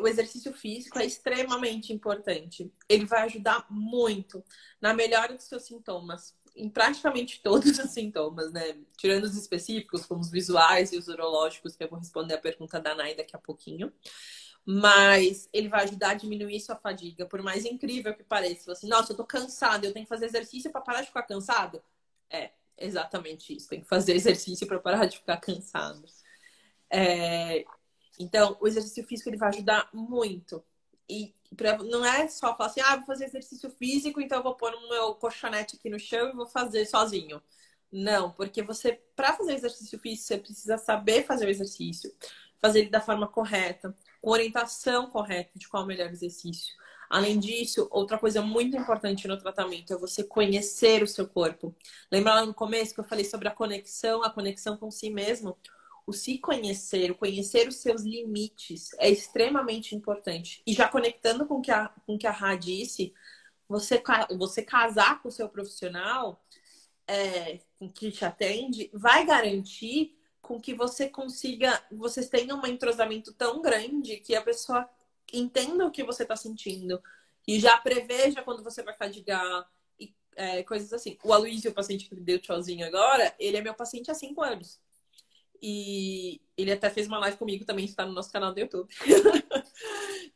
o exercício físico é extremamente importante. Ele vai ajudar muito na melhora dos seus sintomas, em praticamente todos os sintomas, né? Tirando os específicos, como os visuais e os urológicos, que eu vou responder a pergunta da Nai daqui a pouquinho. Mas ele vai ajudar a diminuir sua fadiga, por mais incrível que pareça. Assim, nossa, eu tô cansada, eu tenho que fazer exercício para parar de ficar cansado? É, exatamente isso. Tem que fazer exercício para parar de ficar cansado. Então, o exercício físico ele vai ajudar muito. E não é só falar assim, vou fazer exercício físico, então eu vou pôr o meu colchonete aqui no chão e vou fazer sozinho. Não, porque para fazer exercício físico, você precisa saber fazer o exercício, fazer ele da forma correta, com orientação correta de qual é o melhor exercício. Além disso, outra coisa muito importante no tratamento é você conhecer o seu corpo. Lembra lá no começo que eu falei sobre a conexão com si mesmo? O se conhecer, o conhecer os seus limites é extremamente importante. E já conectando com o que a Rá disse, você casar com o seu profissional com que te atende, vai garantir com que vocês tenham um entrosamento tão grande que a pessoa entenda o que você está sentindo e já preveja quando você vai fadigar e coisas assim. O Aloysio, o paciente que deu tchauzinho agora, ele é meu paciente há 5 anos. E ele até fez uma live comigo também, está no nosso canal do YouTube.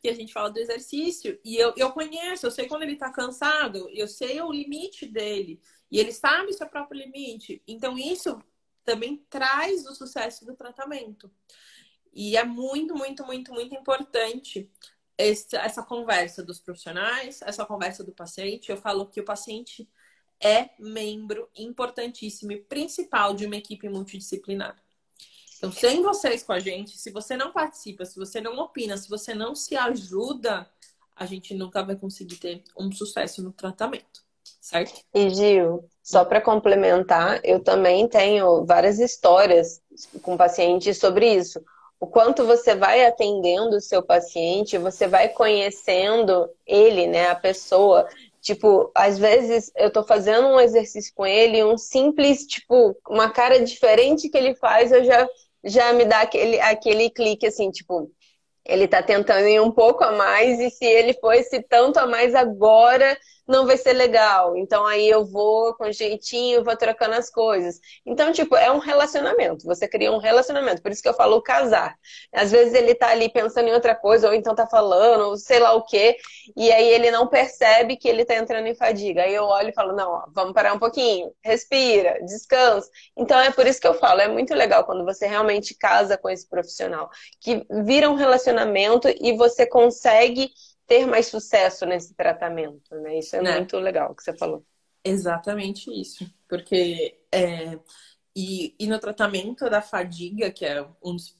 Que a gente fala do exercício. E eu conheço, eu sei quando ele está cansado, eu sei o limite dele. E ele sabe o seu próprio limite. Então, isso também traz o sucesso do tratamento. E é muito, muito, muito, muito importante essa conversa dos profissionais, essa conversa do paciente, eu falo que o paciente é membro importantíssimo e principal de uma equipe multidisciplinar. Então, sem vocês com a gente, se você não participa, se você não opina, se você não se ajuda, a gente nunca vai conseguir ter um sucesso no tratamento, certo? E Gil, só para complementar, eu também tenho várias histórias com pacientes sobre isso. O quanto você vai atendendo o seu paciente, você vai conhecendo ele, né, a pessoa. Tipo, às vezes eu tô fazendo um exercício com ele, um simples, tipo, uma cara diferente que ele faz, já me dá aquele clique assim, tipo, ele tá tentando ir um pouco a mais, e se ele for esse tanto a mais agora, não vai ser legal. Então aí eu vou com jeitinho, vou trocando as coisas. Então, tipo, é um relacionamento. Você cria um relacionamento. Por isso que eu falo casar. Às vezes ele tá ali pensando em outra coisa, ou então tá falando, ou sei lá o quê, e aí ele não percebe que ele tá entrando em fadiga. Aí eu olho e falo, não, ó, vamos parar um pouquinho, respira, descansa. Então é por isso que eu falo, é muito legal quando você realmente casa com esse profissional, que vira um relacionamento e você consegue ter mais sucesso nesse tratamento, né? Isso é Né? muito legal o que você falou. Exatamente isso. Porque e no tratamento da fadiga, que é um dos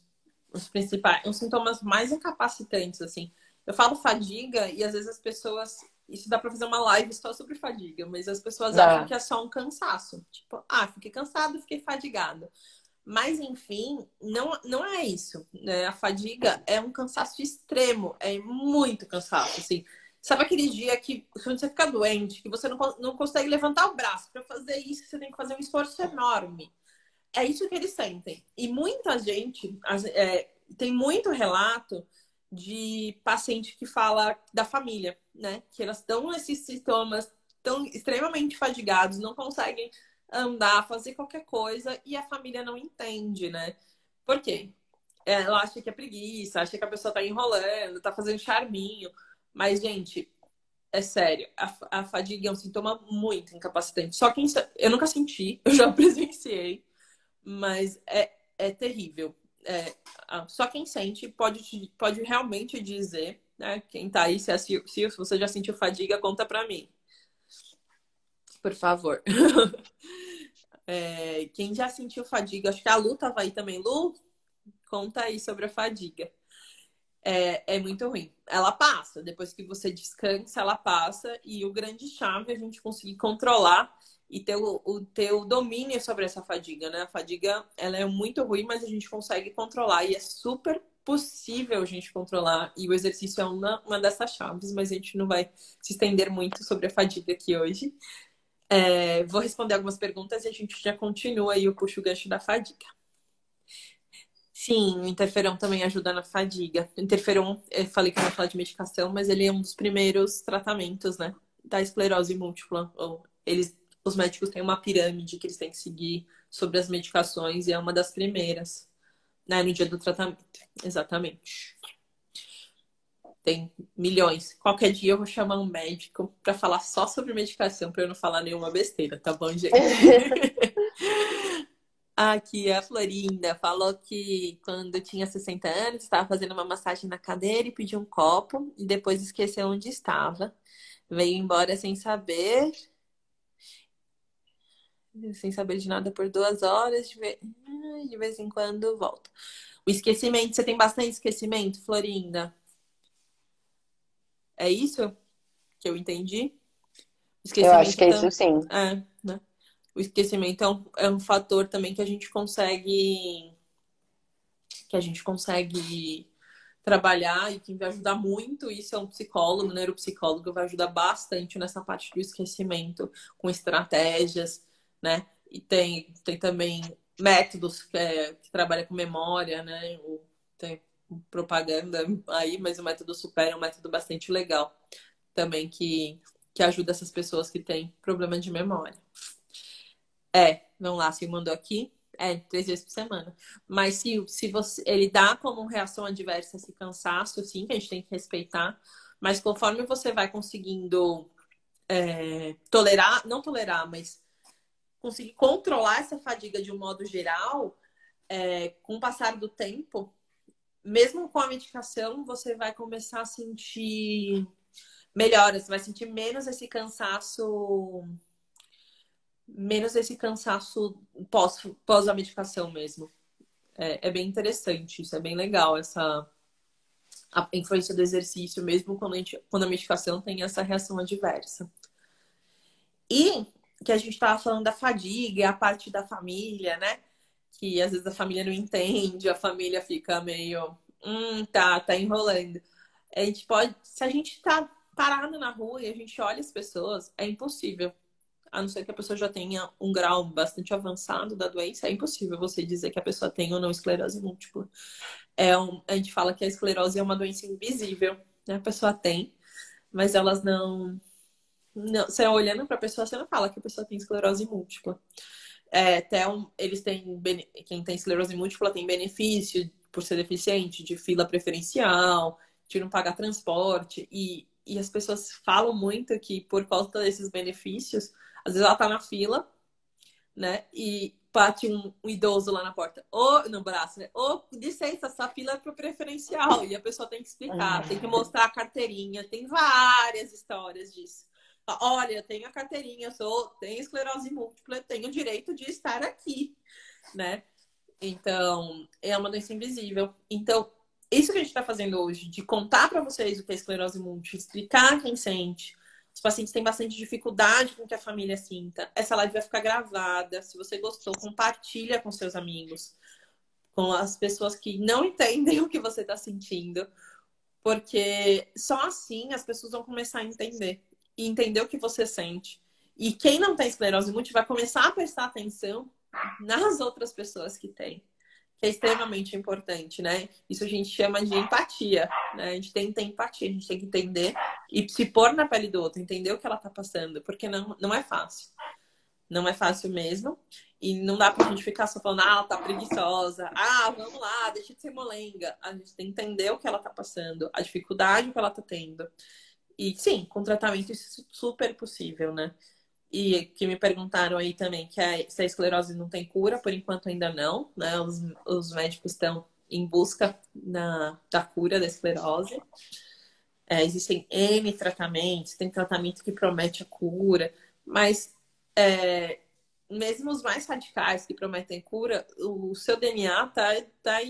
os principais, os sintomas mais incapacitantes, assim. Eu falo fadiga e às vezes as pessoas. Isso dá pra fazer uma live só sobre fadiga, mas as pessoas acham Dá. que é só um cansaço. Tipo, fiquei cansado, fiquei fadigado. Mas, enfim, não é isso, né? A fadiga é um cansaço extremo, é muito cansaço, assim. Sabe aquele dia que quando você fica doente, que você não consegue levantar o braço para fazer isso, você tem que fazer um esforço enorme. É isso que eles sentem. E muita gente tem muito relato de paciente que fala da família, né? Que elas estão nesses sintomas, tão extremamente fadigados, não conseguem andar, fazer qualquer coisa e a família não entende, né? Por quê? Ela acha que é preguiça, acha que a pessoa tá enrolando, tá fazendo charminho. Mas, gente, é sério, a fadiga é um sintoma muito incapacitante. Só que eu nunca senti, eu já presenciei, mas é terrível. Só quem sente pode realmente dizer, né? Quem tá aí, se você já sentiu fadiga, conta pra mim, por favor. Quem já sentiu fadiga, acho que a Lu tava aí também. Lu, conta aí sobre a fadiga. É muito ruim. Ela passa, depois que você descansa, ela passa, e o grande chave é a gente conseguir controlar e ter o domínio sobre essa fadiga, né? A fadiga, ela é muito ruim, mas a gente consegue controlar, e é super possível a gente controlar, e o exercício é uma dessas chaves, mas a gente não vai se estender muito sobre a fadiga aqui hoje. Vou responder algumas perguntas e a gente já continua aí, eu puxo o gancho da fadiga. Sim, o interferon também ajuda na fadiga. O interferon, eu falei que eu não ia falar de medicação, mas ele é um dos primeiros tratamentos, né, da esclerose múltipla. Os médicos têm uma pirâmide que eles têm que seguir sobre as medicações, e é uma das primeiras, né, no dia do tratamento. Exatamente. Tem milhões. Qualquer dia eu vou chamar um médico para falar só sobre medicação, para eu não falar nenhuma besteira, tá bom, gente? Aqui a Florinda falou que quando tinha 60 anos, estava fazendo uma massagem na cadeira e pediu um copo e depois esqueceu onde estava. Veio embora sem saber de nada por 2 horas, de vez em quando volta. O esquecimento, você tem bastante esquecimento, Florinda? É isso que eu entendi? O Eu acho que esquecimento é isso sim. né? O esquecimento é um fator também que a gente consegue trabalhar e que vai ajudar muito. Isso é um psicólogo, um neuropsicólogo, vai ajudar bastante nessa parte do esquecimento, com estratégias, né? E tem também métodos que trabalham com memória, né? Tem propaganda aí, mas o método Super é um método bastante legal também que ajuda essas pessoas que têm problema de memória. Vamos lá, se mandou aqui. 3 vezes por semana. Mas se ele dá como reação adversa esse cansaço, assim, que a gente tem que respeitar. Mas conforme você vai conseguindo tolerar, não tolerar, mas conseguir controlar essa fadiga de um modo geral, com o passar do tempo, mesmo com a medicação, você vai começar a sentir melhoras, vai sentir menos esse cansaço pós a medicação mesmo. É bem interessante, isso é bem legal, a influência do exercício, mesmo quando a medicação tem essa reação adversa. E que a gente estava falando da fadiga, a parte da família, né? Que às vezes a família não entende, a família fica meio, tá enrolando. A gente pode, se a gente tá parado na rua e a gente olha as pessoas, é impossível. A não ser que a pessoa já tenha um grau bastante avançado da doença, é impossível você dizer que a pessoa tem ou não esclerose múltipla. A gente fala que a esclerose é uma doença invisível, né? A pessoa tem, mas elas não você olhando para a pessoa, você não fala que a pessoa tem esclerose múltipla. Quem tem esclerose múltipla tem benefício por ser deficiente, de fila preferencial, de não pagar transporte. E as pessoas falam muito que por conta desses benefícios, às vezes ela tá na fila, né? E bate um idoso lá na porta, ou no braço, né? Ou, licença, essa fila é pro preferencial. E a pessoa tem que explicar, tem que mostrar a carteirinha. Tem várias histórias disso. Olha, eu tenho a carteirinha, tenho esclerose múltipla, eu tenho o direito de estar aqui, né? Então, é uma doença invisível. Então, isso que a gente está fazendo hoje, de contar para vocês o que é esclerose múltipla, explicar quem sente. Os pacientes têm bastante dificuldade com que a família sinta. Essa live vai ficar gravada. Se você gostou, compartilha com seus amigos, com as pessoas que não entendem o que você está sentindo, porque só assim as pessoas vão começar a entender. E entender o que você sente. E quem não tem esclerose múltipla vai começar a prestar atenção nas outras pessoas que têm. Que é extremamente importante, né? Isso a gente chama de empatia, né? A gente tem que ter empatia, a gente tem que entender e se pôr na pele do outro, entender o que ela tá passando, porque não é fácil. Não é fácil mesmo. E não dá pra gente ficar só falando, ela tá preguiçosa, vamos lá, deixa de ser molenga. A gente tem que entender o que ela tá passando, a dificuldade que ela tá tendo. E sim, com tratamento isso é super possível, né? E que me perguntaram aí também se a esclerose não tem cura, por enquanto ainda não, né? Os médicos estão em busca da cura da esclerose. Existem N tratamentos, tem tratamento que promete a cura, mas mesmo os mais radicais que prometem cura, o seu DNA tá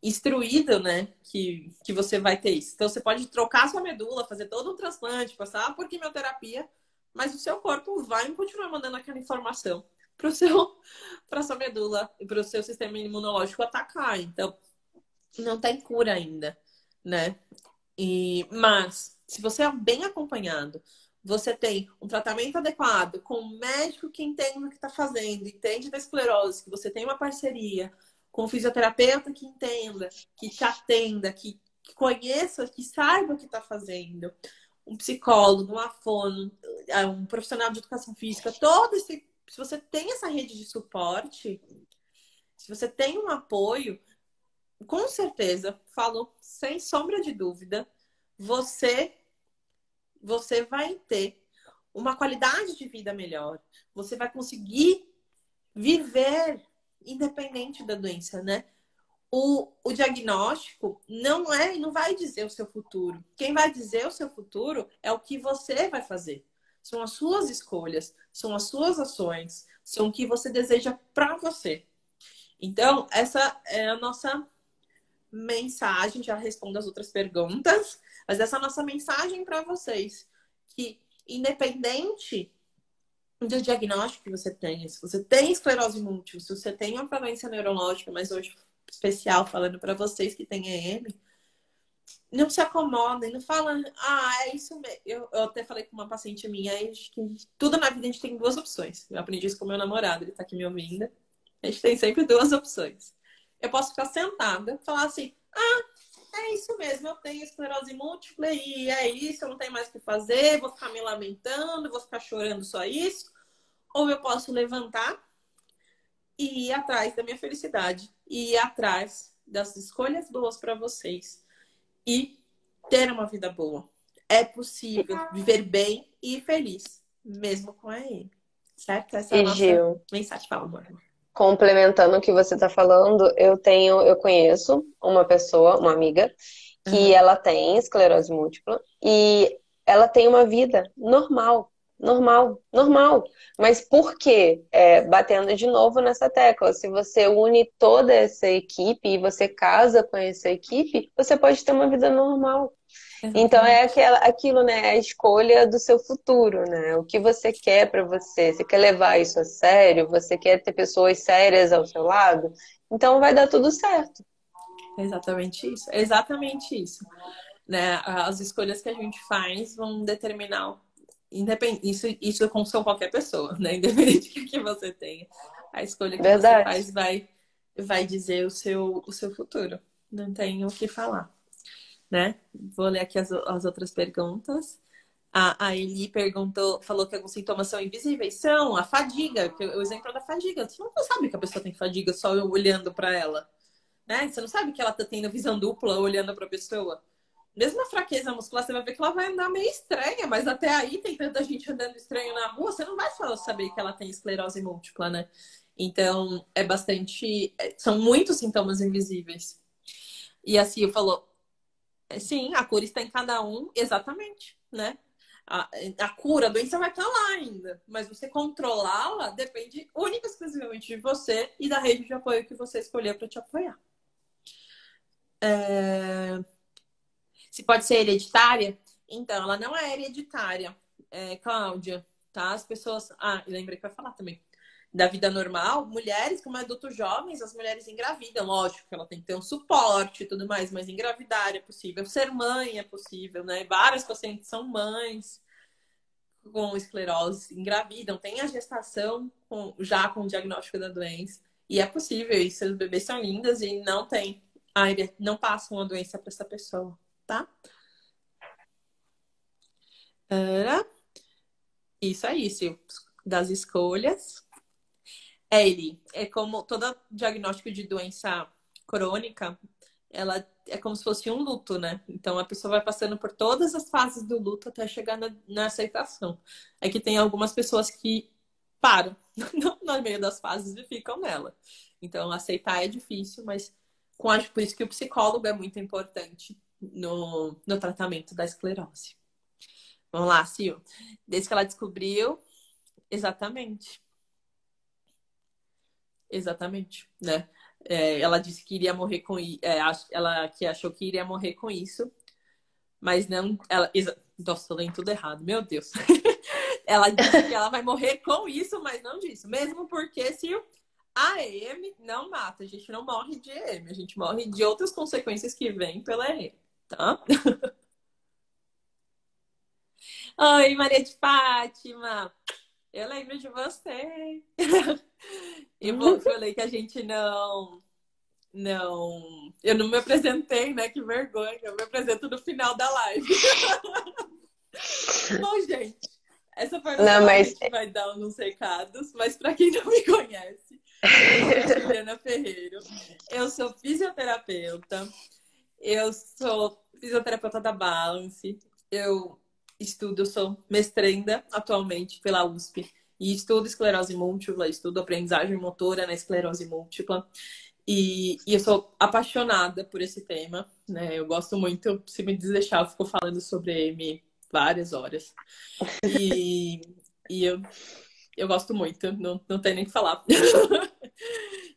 instruído, né, que você vai ter isso. Então, você pode trocar sua medula, fazer todo um transplante, passar por quimioterapia, mas o seu corpo vai continuar mandando aquela informação para sua medula e para o seu sistema imunológico atacar. Então, não tem cura ainda, né? Mas, se você é bem acompanhado, você tem um tratamento adequado, com um médico que entende o que está fazendo, entende da esclerose, que você tem uma parceria, com um fisioterapeuta que entenda, que te atenda, que conheça, que saiba o que está fazendo, um psicólogo, um fono, um profissional de educação física, se você tem essa rede de suporte, se você tem um apoio, com certeza, falo sem sombra de dúvida, você vai ter uma qualidade de vida melhor, você vai conseguir viver independente da doença, né? O diagnóstico não vai dizer o seu futuro. Quem vai dizer o seu futuro é o que você vai fazer. São as suas escolhas, são as suas ações, são o que você deseja para você. Então, essa é a nossa mensagem. Já respondo as outras perguntas, mas essa é a nossa mensagem para vocês. Que independente do diagnóstico que você tenha, se você tem esclerose múltipla, se você tem uma falência neurológica, mas hoje especial falando para vocês que têm EM, não se acomodem, não fala, é isso mesmo. Eu até falei com uma paciente minha, que tudo na vida a gente tem duas opções. Eu aprendi isso com meu namorado, ele tá aqui me ouvindo. A gente tem sempre duas opções. Eu posso ficar sentada, falar assim, é isso mesmo, eu tenho esclerose múltipla e é isso, eu não tenho mais o que fazer, vou ficar me lamentando, vou ficar chorando só isso. Ou eu posso levantar e ir atrás da minha felicidade, e ir atrás das escolhas boas para vocês e ter uma vida boa. É possível viver bem e feliz, mesmo com a EM. Certo? Essa é a nossa mensagem. Fala, amor. complementando o que você está falando, eu conheço uma pessoa, uma amiga, que Aham. ela tem esclerose múltipla e ela tem uma vida normal, normal, normal. Mas por quê? Batendo de novo nessa tecla, se você une toda essa equipe e você casa com essa equipe, você pode ter uma vida normal. Então Exatamente. aquilo, né? É a escolha do seu futuro, né? O que você quer para você? Você quer levar isso a sério? Você quer ter pessoas sérias ao seu lado? Então vai dar tudo certo. Exatamente isso. Exatamente isso. Né? As escolhas que a gente faz vão determinar. Isso com qualquer pessoa, né? Independente do que você tenha. A escolha que você Verdade. faz vai dizer o seu futuro. Não tem o que falar, né? Vou ler aqui as outras perguntas. A Eli perguntou, falou que alguns sintomas são invisíveis. São a fadiga, o exemplo da fadiga. Você não sabe que a pessoa tem fadiga só olhando para ela, né? Você não sabe que ela tá tendo visão dupla olhando para a pessoa. Mesmo a fraqueza muscular, você vai ver que ela vai andar meio estranha, mas até aí tem tanta gente andando estranho na rua, você não vai só saber que ela tem esclerose múltipla, né? Então, é bastante. São muitos sintomas invisíveis. E a Cia falou: sim, a cura está em cada um, exatamente, né? A cura, a doença vai estar lá ainda, mas você controlá-la depende única e exclusivamente de você e da rede de apoio que você escolheu para te apoiar. Se pode ser hereditária? Então, ela não é hereditária, Cláudia, tá? As pessoas. Ah, lembrei que vai falar também. Da vida normal, mulheres, como adultos jovens, as mulheres engravidam. Lógico que ela tem que ter um suporte e tudo mais, mas engravidar é possível. Ser mãe é possível, né? Várias pacientes são mães com esclerose, engravidam, tem a gestação já com o diagnóstico da doença. E é possível isso. Os bebês são lindos e não tem. Não passam a doença para essa pessoa, tá? Era isso aí, Sil. Das escolhas. Ele é como todo diagnóstico de doença crônica, ela é como se fosse um luto, né? Então a pessoa vai passando por todas as fases do luto até chegar na aceitação. É que tem algumas pessoas que param no meio das fases e ficam nela. Então aceitar é difícil, mas por isso que o psicólogo é muito importante no tratamento da esclerose. Vamos lá, Sil. Desde que ela descobriu, exatamente. Exatamente, né? Ela disse que iria morrer com isso. Ela que achou que iria morrer com isso, mas não. Nossa, tô lendo tudo errado, meu Deus. Ela disse que ela vai morrer com isso, mas não disso. Mesmo porque se a EM não mata, a gente não morre de EM, a gente morre de outras consequências que vêm pela EM, tá? Oi, Maria de Fátima! Eu lembro de você. Eu falei que a gente não. Eu não me apresentei, né? Que vergonha. Eu me apresento no final da live. Bom, gente, essa parte da Não, live a mas gente vai dar uns recados, mas para quem não me conhece, eu sou Juliana Ferreiro. Eu sou fisioterapeuta. Eu sou fisioterapeuta da Balance. Eu sou mestranda atualmente pela USP e estudo esclerose múltipla, estudo aprendizagem motora na esclerose múltipla. E eu sou apaixonada por esse tema, né? Eu gosto muito, se me deixar, eu fico falando sobre ele várias horas. E, e eu gosto muito, não tem nem o que falar.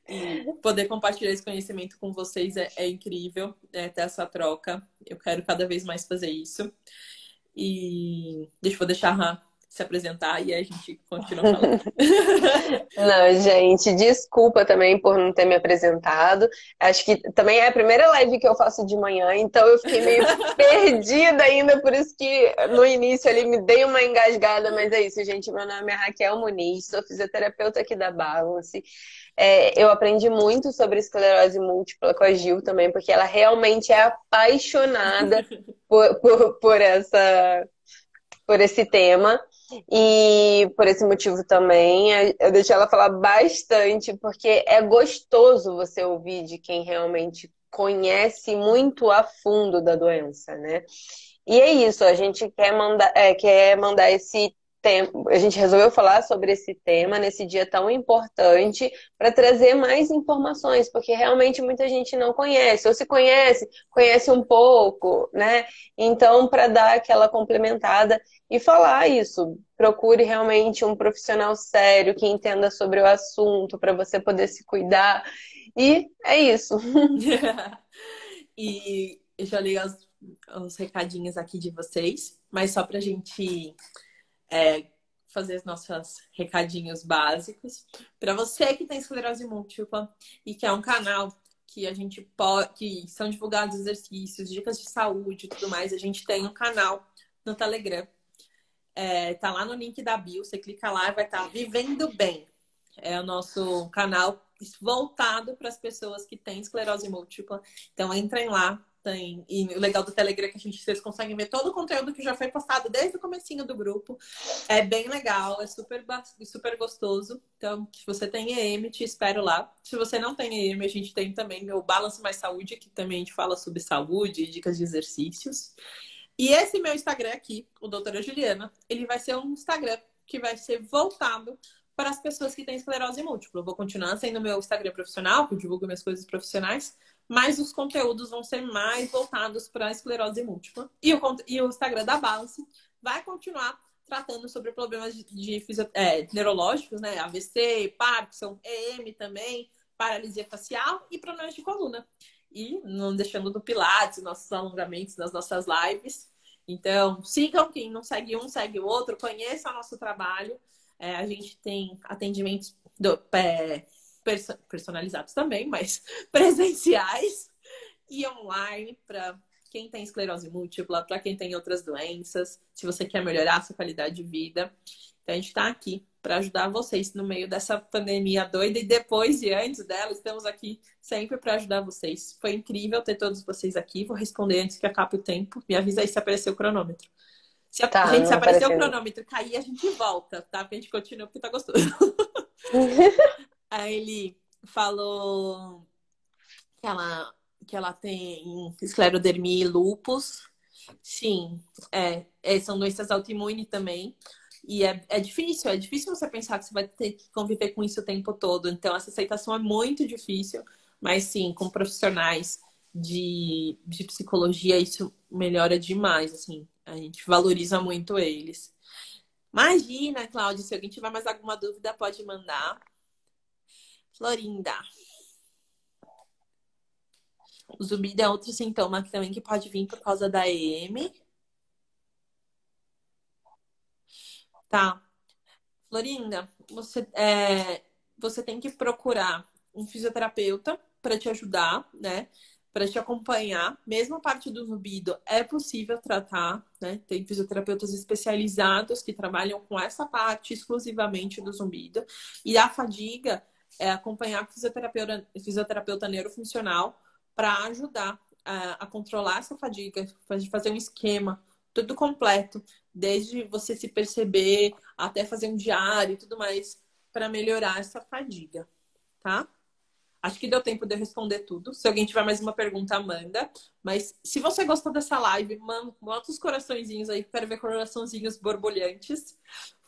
E poder compartilhar esse conhecimento com vocês é incrível, né? Ter essa troca. Eu quero cada vez mais fazer isso. E vou deixar a Rá se apresentar e aí a gente continua falando. não, gente, desculpa também por não ter me apresentado. Acho que também é a primeira live que eu faço de manhã, então eu fiquei meio perdida ainda, por isso que no início ali me dei uma engasgada, mas é isso, gente. Meu nome é Raquel Muniz, sou fisioterapeuta aqui da Balance. Eu aprendi muito sobre esclerose múltipla com a Gil também, porque ela realmente é apaixonada por esse tema. E por esse motivo também, eu deixei ela falar bastante, porque é gostoso você ouvir de quem realmente conhece muito a fundo da doença, né? E é isso, a gente quer mandar esse a gente resolveu falar sobre esse tema nesse dia tão importante para trazer mais informações, porque realmente muita gente não conhece, ou se conhece, conhece um pouco, né? Então, para dar aquela complementada e falar isso, procure realmente um profissional sério que entenda sobre o assunto para você poder se cuidar. E é isso. E eu já li os recadinhos aqui de vocês, mas só pra gente fazer os nossos recadinhos básicos. Para você que tem esclerose múltipla e que é um canal que a gente pode, que são divulgados exercícios, dicas de saúde e tudo mais, a gente tem um canal no Telegram. Tá lá no link da bio, você clica lá e vai estar Vivendo Bem. É o nosso canal voltado para as pessoas que têm esclerose múltipla. Então entrem lá. E o legal do Telegram é que vocês conseguem ver todo o conteúdo que já foi postado desde o comecinho do grupo. É bem legal, é super gostoso. Então, se você tem EM, te espero lá. Se você não tem EM, a gente tem também o Balance Mais Saúde, que também a gente fala sobre saúde e dicas de exercícios. E esse meu Instagram aqui, o Doutora Juliana, ele vai ser um Instagram que vai ser voltado para as pessoas que têm esclerose múltipla. Eu vou continuar sendo meu Instagram profissional, que eu divulgo minhas coisas profissionais, mas os conteúdos vão ser mais voltados para a esclerose múltipla. E o Instagram da Balance vai continuar tratando sobre problemas neurológicos, né? AVC, Parkinson, EM também, paralisia facial e problemas de coluna. E não deixando do Pilates, nossos alongamentos nas nossas lives. Então, sigam quem não segue um, segue o outro, conheça o nosso trabalho. A gente tem atendimentos personalizados também, mas presenciais e online para quem tem esclerose múltipla, para quem tem outras doenças, se você quer melhorar a sua qualidade de vida. Então, a gente está aqui para ajudar vocês no meio dessa pandemia doida e depois e antes dela, estamos aqui sempre para ajudar vocês. Foi incrível ter todos vocês aqui. Vou responder antes que acabe o tempo. Me avisa aí se apareceu o cronômetro. Se aparecer o cronômetro cair, a gente volta, tá? Porque a gente continua porque tá gostoso. Aí ele falou que ela tem esclerodermia e lúpus. Sim, são doenças autoimunes também. E é difícil você pensar que você vai ter que conviver com isso o tempo todo. Então, essa aceitação é muito difícil. Mas sim, com profissionais de psicologia, isso melhora demais, assim. A gente valoriza muito eles. Imagina, Cláudia, se alguém tiver mais alguma dúvida, pode mandar. Florinda. O zumbido é outro sintoma também que pode vir por causa da EM. Tá. Florinda, você tem que procurar um fisioterapeuta para te ajudar, né? Para te acompanhar. Mesmo a parte do zumbido é possível tratar, né? Tem fisioterapeutas especializados que trabalham com essa parte exclusivamente do zumbido. E a fadiga é acompanhar com fisioterapeuta neurofuncional para ajudar a controlar essa fadiga, fazer um esquema tudo completo, desde você se perceber até fazer um diário e tudo mais, para melhorar essa fadiga, tá? Acho que deu tempo de eu responder tudo. Se alguém tiver mais uma pergunta, manda. Mas se você gostou dessa live, bota os coraçõezinhos aí, quero ver coraçãozinhos borbulhantes.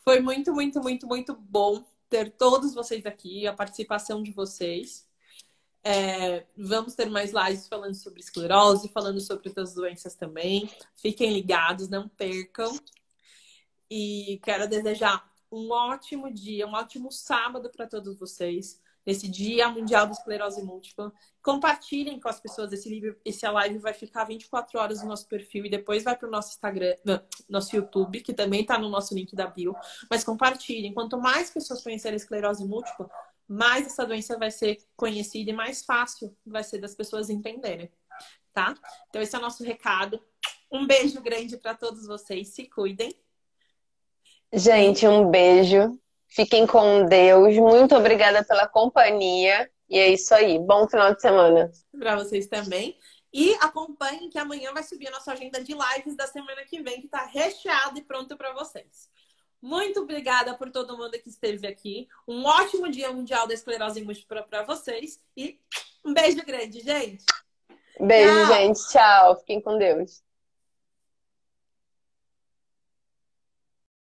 Foi muito, muito, muito, muito bom ter todos vocês aqui, a participação de vocês. Vamos ter mais lives falando sobre esclerose, falando sobre outras doenças também. Fiquem ligados, não percam. E quero desejar um ótimo dia, um ótimo sábado para todos vocês. Nesse Dia Mundial da Esclerose Múltipla. Compartilhem com as pessoas esse live vai ficar 24 horas no nosso perfil e depois vai para o nosso Instagram, nosso YouTube, que também está no nosso link da bio. Mas compartilhem. Quanto mais pessoas conhecerem a esclerose múltipla, mais essa doença vai ser conhecida e mais fácil vai ser das pessoas entenderem, tá? Então esse é o nosso recado. Um beijo grande para todos vocês. Se cuidem. Gente, um beijo. Fiquem com Deus. Muito obrigada pela companhia. E é isso aí. Bom final de semana. Para vocês também. E acompanhem que amanhã vai subir a nossa agenda de lives da semana que vem, que está recheada e pronto para vocês. Muito obrigada por todo mundo que esteve aqui. Um ótimo Dia Mundial da Esclerose Múltipla para vocês. E um beijo grande, gente. Beijo, gente. Tchau. Fiquem com Deus.